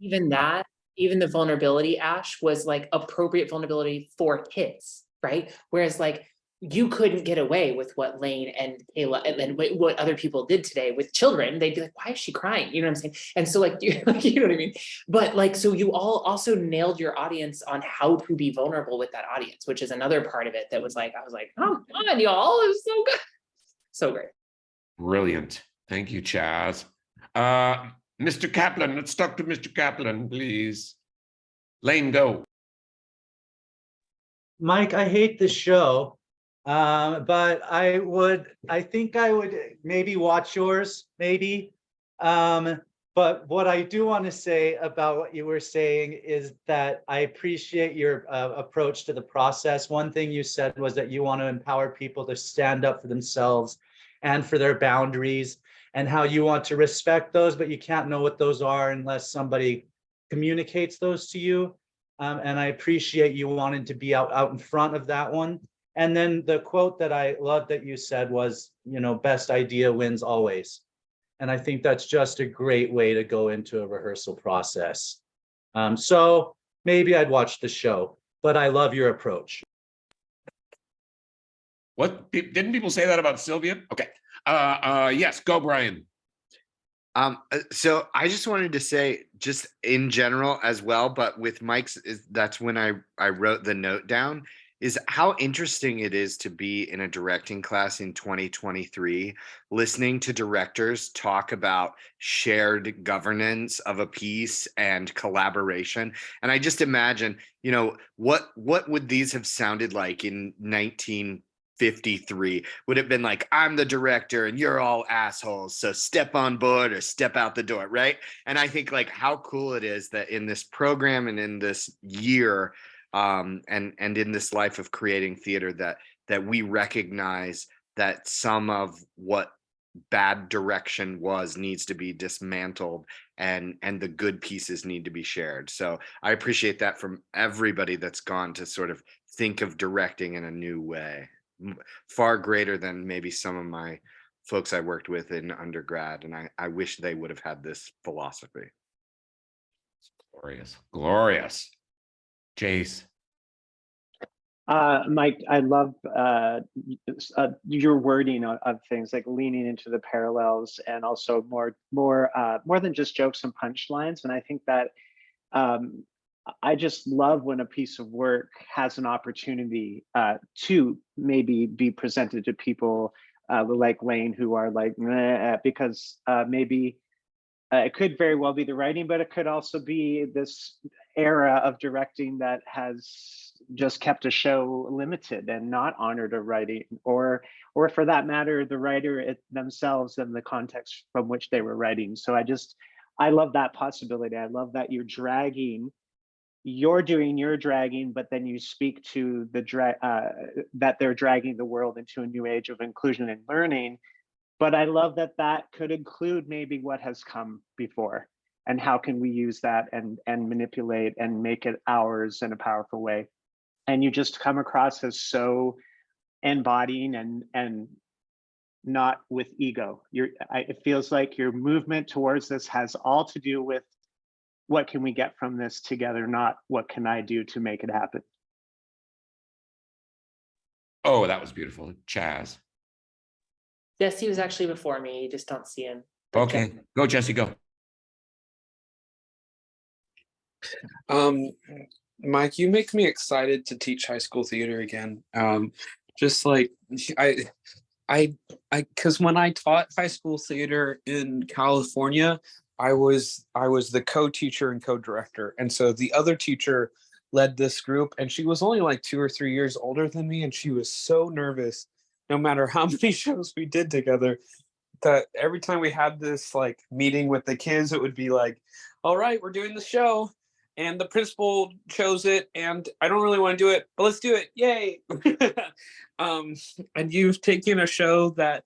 Even the vulnerability, Ash, was like appropriate vulnerability for kids, right? Whereas like you couldn't get away with what Lane and Kayla and then what other people did today with children. They'd be like, why is she crying? You know what I'm saying? And so like, you know what I mean? But like, so you all also nailed your audience on how to be vulnerable with that audience, which is another part of it that was like, I was like, oh, come on, y'all, it was so good. So great. Brilliant. Thank you, Chaz. Mr. Kaplan, let's talk to Mr. Kaplan, please. Lane, go. Mike, I hate the show, but I think I would maybe watch yours, maybe. But what I do want to say about what you were saying is that I appreciate your approach to the process. One thing you said was that you want to empower people to stand up for themselves and for their boundaries, and how you want to respect those, but you can't know what those are unless somebody communicates those to you. And I appreciate you wanting to be out in front of that one. And then the quote that I love that you said was, best idea wins always. And I think that's just a great way to go into a rehearsal process. So maybe I'd watch the show, but I love your approach. What, didn't people say that about Sylvia? Okay. Yes, go, Brian. So I just wanted to say, just in general as well, but with Mike's, that's when I wrote the note down, is how interesting it is to be in a directing class in 2023, listening to directors talk about shared governance of a piece and collaboration. And I just imagine, what would these have sounded like in 1953? Would have been like, I'm the director and you're all assholes, so step on board or step out the door, right? And I think like how cool it is that in this program and in this year, and in this life of creating theater, that we recognize that some of what bad direction needs to be dismantled, and the good pieces need to be shared. So I appreciate that from everybody that's gone to sort of think of directing in a new way, far greater than maybe some of my folks I worked with in undergrad. And I wish they would have had this philosophy. Glorious. Jace. Mike, I love your wording of things, like leaning into the parallels, and also more than just jokes and punchlines. And I think that I just love when a piece of work has an opportunity to maybe be presented to people like Lane, who are like, meh, because maybe it could very well be the writing, but it could also be this era of directing that has just kept a show limited and not honored a writing, or for that matter, the writer themselves and the context from which they were writing. So I love that possibility. I love that you're doing your dragging, but then you speak to that they're dragging the world into a new age of inclusion and learning. But I love that that could include maybe what has come before, and how can we use that and manipulate and make it ours in a powerful way. And you just come across as so embodying and not with ego. It feels like your movement towards this has all to do with what can we get from this together, not what can I do to make it happen. Oh, that was beautiful. Chaz. Yes, he was actually before me. You just don't see him. But Okay, go Jesse, go. Mike, you make me excited to teach high school theater again. Just like because when I taught high school theater in California, I was the co-teacher and co-director, and so the other teacher led this group, and she was only like 2 or 3 years older than me, and she was so nervous, no matter how many shows we did together, that every time we had this like meeting with the kids, it would be like, all right, we're doing the show, and the principal chose it, and I don't really want to do it, but let's do it, yay. And you've taken a show that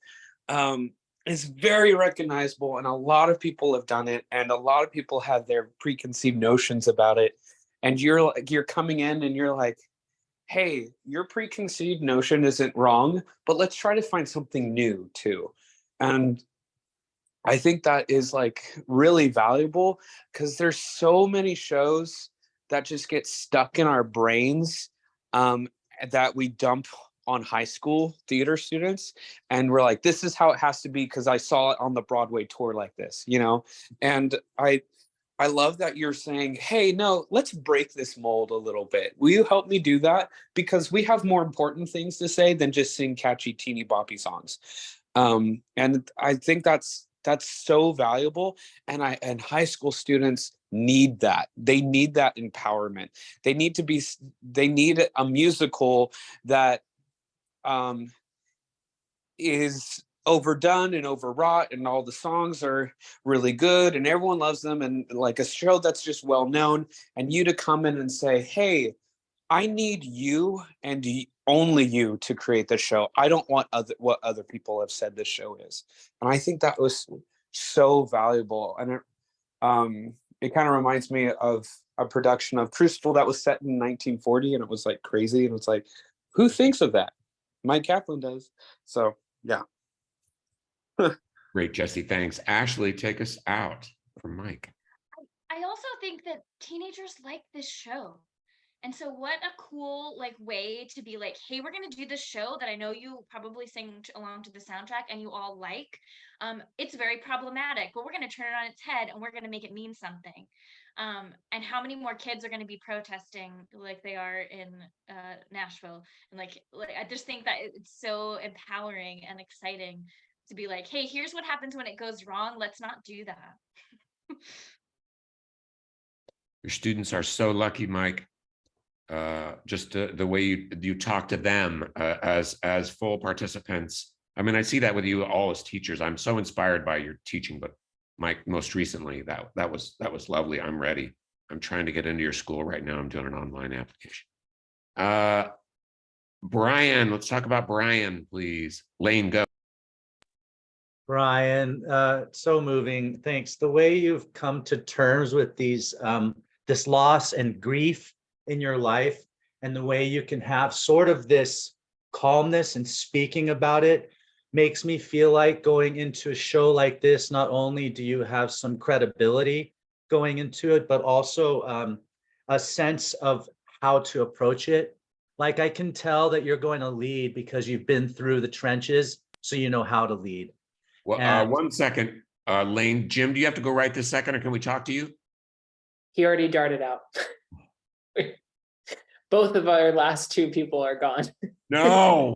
is very recognizable, and a lot of people have done it, and a lot of people have their preconceived notions about it, and you're coming in and you're like, hey, your preconceived notion isn't wrong, but let's try to find something new too. And I think that is like really valuable, because there's so many shows that just get stuck in our brains that we dump on high school theater students, and we're like, this is how it has to be because I saw it on the Broadway tour like this, you know. And I love that you're saying, hey, no, let's break this mold a little bit. Will you help me do that? Because we have more important things to say than just sing catchy teeny boppy songs. And I think that's so valuable. And high school students need that. They need that empowerment. They need a musical that is overdone and overwrought, and all the songs are really good and everyone loves them, and like a show that's just well known, and you to come in and say, hey, I need you and only you to create the show. I don't want what other people have said this show is. And I think that was so valuable. And it kind of reminds me of a production of Crucible that was set in 1940, and it was like crazy, and it's like, who thinks of that? Mike Kaplan does. So yeah. Great, Jesse. Thanks. Ashley, take us out from Mike. I also think that teenagers like this show. And so what a cool like way to be like, hey, we're going to do this show that I know you probably sing along to the soundtrack and you all like. It's very problematic, but we're going to turn it on its head and we're going to make it mean something. And how many more kids are going to be protesting like they are in Nashville? And like I just think that it's so empowering and exciting to be like, hey, here's what happens when it goes wrong. Let's not do that. Your students are so lucky, Mike. Just the way you talk to them as full participants. I mean, I see that with you all as teachers. I'm so inspired by your teaching, but Mike, most recently, that was lovely. I'm ready. I'm trying to get into your school right now. I'm doing an online application. Brian, let's talk about Brian, please. Lane, go. Brian, so moving. Thanks. The way you've come to terms with these this loss and grief in your life, and the way you can have sort of this calmness and speaking about it, makes me feel like going into a show like this, not only do you have some credibility going into it, but also a sense of how to approach it. Like I can tell that you're going to lead because you've been through the trenches, so you know how to lead. Well, And 1 second, Lane. Jim, do you have to go right this second, or can we talk to you? He already darted out. Both of our last two people are gone. No.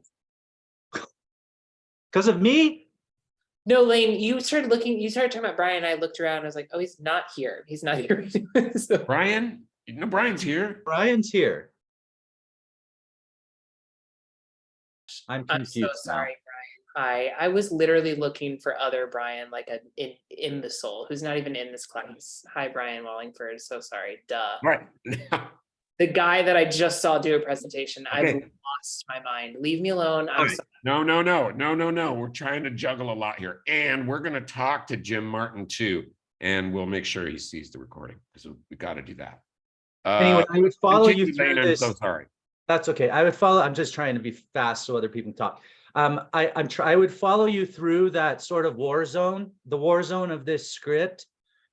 because of me? No, Lane, you started talking about Brian, and I looked around, and I was like, oh, he's not here. He's not here. So, Brian? No, Brian's here. Brian's here. I'm I'm so confused now. sorry, Brian. I was literally looking for other Brian, like an imbecile who's not even in this class. Hi, Brian Wallingford. So sorry. Duh. Right. The guy that I just saw do a presentation. Okay. I've lost my mind. Leave me alone. I'm sorry. No. We're trying to juggle a lot here. And we're going to talk to Jim Martin too. And we'll make sure he sees the recording because we got to do that. Anyway, I would follow you continue, through Lane, this. I'm so sorry. That's okay. I would follow. I'm just trying to be fast so other people can talk. I would follow you through that sort of war zone, the war zone of this script,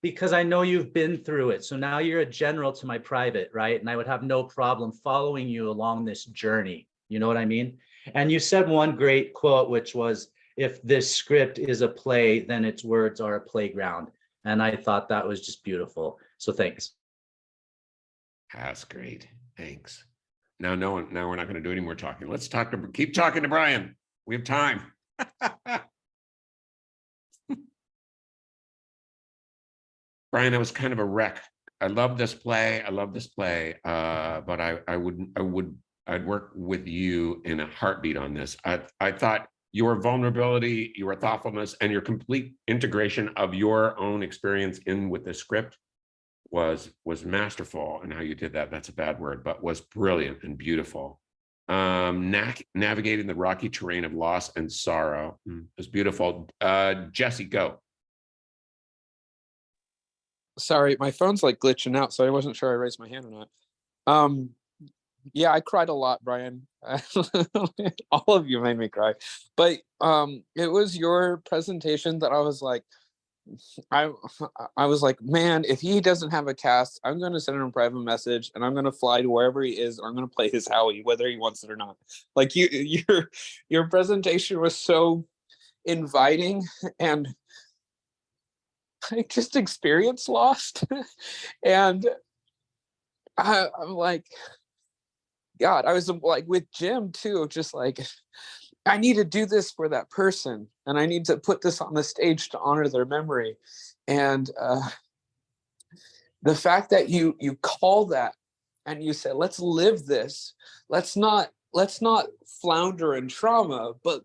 because I know you've been through it. So now you're a general to my private, right? And I would have no problem following you along this journey. You know what I mean? And you said one great quote, which was, if this script is a play, then its words are a playground. And I thought that was just beautiful. So thanks. That's great. Thanks. Now we're not going to do any more talking. Let's keep talking to Brian. We have time. Brian, I was kind of a wreck. I love this play. But I'd work with you in a heartbeat on this. I thought your vulnerability, your thoughtfulness, and your complete integration of your own experience in with the script was masterful. And how you did that, that's a bad word, but was brilliant and beautiful. Navigating the rocky terrain of loss and sorrow was beautiful. Jesse, go. Sorry, my phone's like glitching out, so I wasn't sure I raised my hand or not. Yeah, I cried a lot, Brian. All of you made me cry. But it was your presentation that I was like, I was like, man, if he doesn't have a cast, I'm going to send him a private message and I'm going to fly to wherever he is, or I'm going to play his Howie, whether he wants it or not. Like your presentation was so inviting, and I just experienced lost. And I'm like, God, I was like with Jim too, just like, I need to do this for that person, and I need to put this on the stage to honor their memory. And the fact that you call that and you say, let's live this. Let's not flounder in trauma, but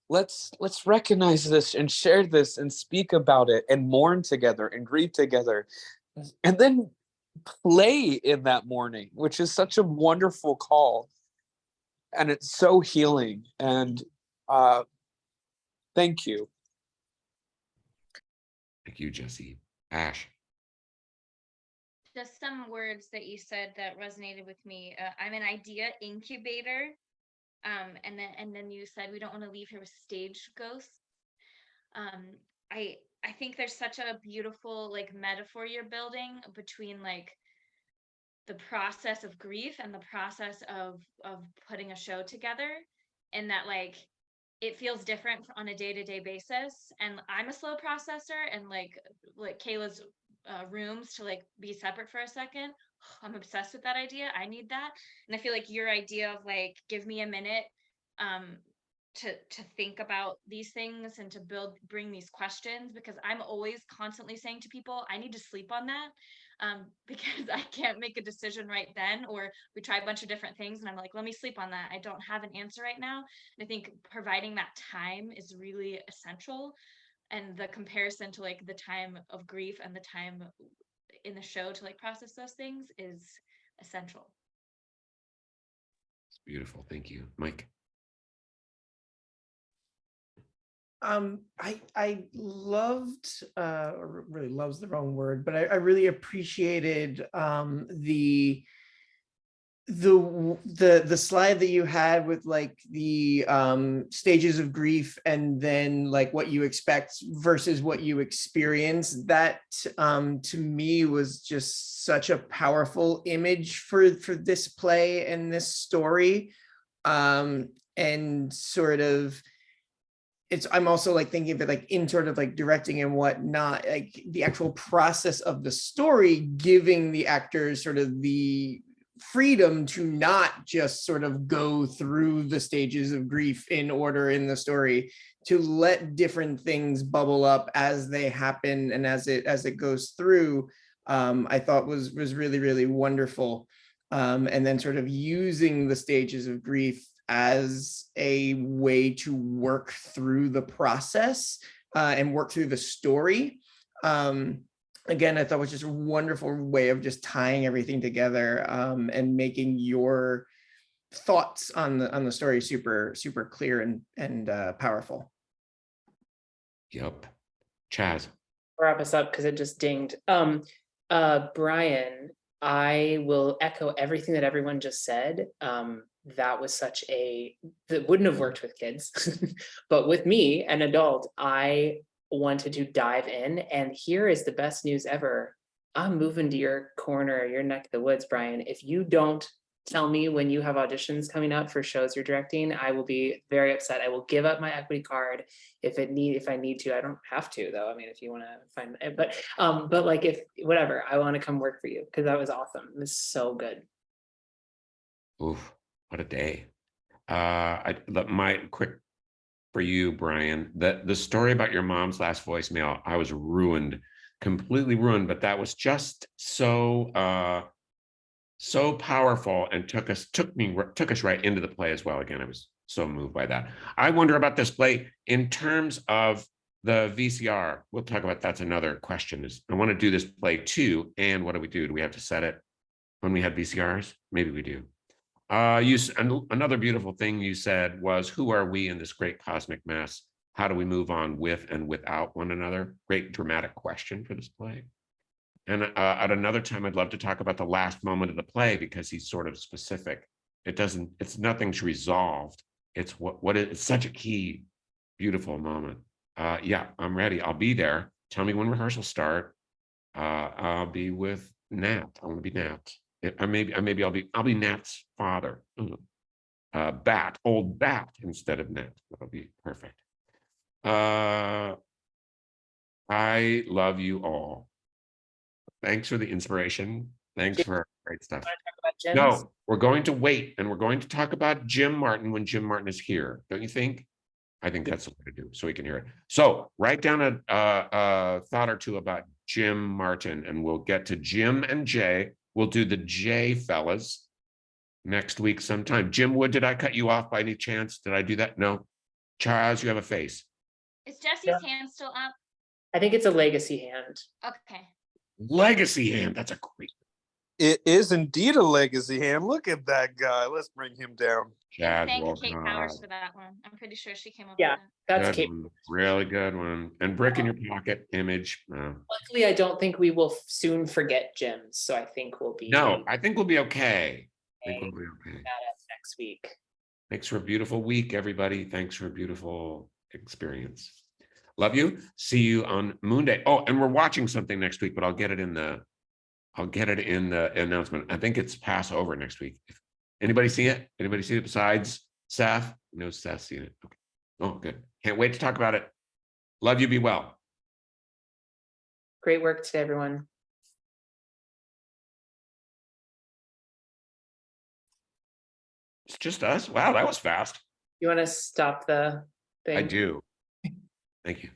let's recognize this and share this and speak about it and mourn together and grieve together, and then play in that mourning, which is such a wonderful call. And it's so healing. And thank you. Thank you, Jesse. Ash. Just some words that you said that resonated with me. I'm an idea incubator. And then you said we don't want to leave here with stage ghosts. I think there's such a beautiful like metaphor you're building between like the process of grief and the process of putting a show together, and that like it feels different on a day-to-day basis. And I'm a slow processor, and like Kayla's rooms to like be separate for a second, I'm obsessed with that idea. I need that. And I feel like your idea of like give me a minute to think about these things and to bring these questions, because I'm always constantly saying to people, I need to sleep on that, because I can't make a decision right then, or we try a bunch of different things and I'm like, let me sleep on that. I don't have an answer right now. And I think providing that time is really essential. And the comparison to like the time of grief and the time in the show to like process those things is essential. It's beautiful. Thank you, Mike. I loved, or really love's the wrong word, but I really appreciated the the slide that you had with like the stages of grief and then like what you expect versus what you experience, that to me was just such a powerful image for this play and this story. And sort of I'm also like thinking of it like in sort of like directing and whatnot, like the actual process of the story, giving the actors sort of the freedom to not just sort of go through the stages of grief in order in the story, to let different things bubble up as they happen and as it goes through. I thought was really, really wonderful. And then sort of using the stages of grief as a way to work through the process and work through the story. Again, I thought was just a wonderful way of just tying everything together and making your thoughts on the story super, super clear and powerful. Yep. Chaz. Wrap us up because it just dinged. Brian, I will echo everything that everyone just said. That was that wouldn't have worked with kids, but with me, an adult, I wanted to dive in, and here is the best news ever. I'm moving to your corner, your neck of the woods, Brian. If you don't tell me when you have auditions coming up for shows you're directing, I will be very upset. I will give up my equity card if I need to. I don't have to though. I mean, if you want to find it, but like if whatever, I want to come work for you because that was awesome. It was so good. Oof, what a day. My quick for you, Brian, the story about your mom's last voicemail, I was ruined, completely ruined, but that was just so so powerful and took us right into the play as well. Again, I was so moved by that. I wonder about this play in terms of the VCR. We'll talk about that's another question. Is I want to do this play too, and what do? Do we have to set it when we had VCRs? Maybe we do. Another beautiful thing you said was, who are we in this great cosmic mess? How do we move on with and without one another? Great dramatic question for this play. And at another time, I'd love to talk about the last moment of the play because he's sort of specific. It's nothing's resolved. It's it's such a key, beautiful moment. Yeah, I'm ready. I'll be there. Tell me when rehearsals start. I'll be with Nat. I want to be Nat. Maybe I'll be Nat's father. Old Bat instead of Nat. That'll be perfect. I love you all. Thanks for the inspiration. Thanks for great stuff. No, we're going to wait and we're going to talk about Jim Martin when Jim Martin is here. Don't you think? I think that's the way to do it so we can hear it. So write down a thought or two about Jim Martin and we'll get to Jim and Jay. We'll do the J fellas next week sometime. Jim Wood, did I cut you off by any chance? Did I do that? No. Charles, you have a face. Is Jesse's hand still up? I think it's a legacy hand. Okay. Legacy hand. That's a great. It is indeed a legacy hand. Look at that guy. Let's bring him down. Thank Kate Powers for that one. I'm pretty sure she came up with that. That's Kate. Really good one. And brick in your pocket image. Luckily, I don't think we will soon forget Jim. So I think we'll be. No, I think we'll be okay. I think we'll be okay. Next week. Thanks for a beautiful week, everybody. Thanks for a beautiful experience. Love you. See you on Moonday. Oh, and we're watching something next week, but I'll get it in the announcement. I think it's Passover next week. Anybody see it? Anybody see it besides Seth? No, Seth's seen it. Okay. Oh, good. Can't wait to talk about it. Love you. Be well. Great work today, everyone. It's just us. Wow, that was fast. You want to stop the thing? I do. Thank you.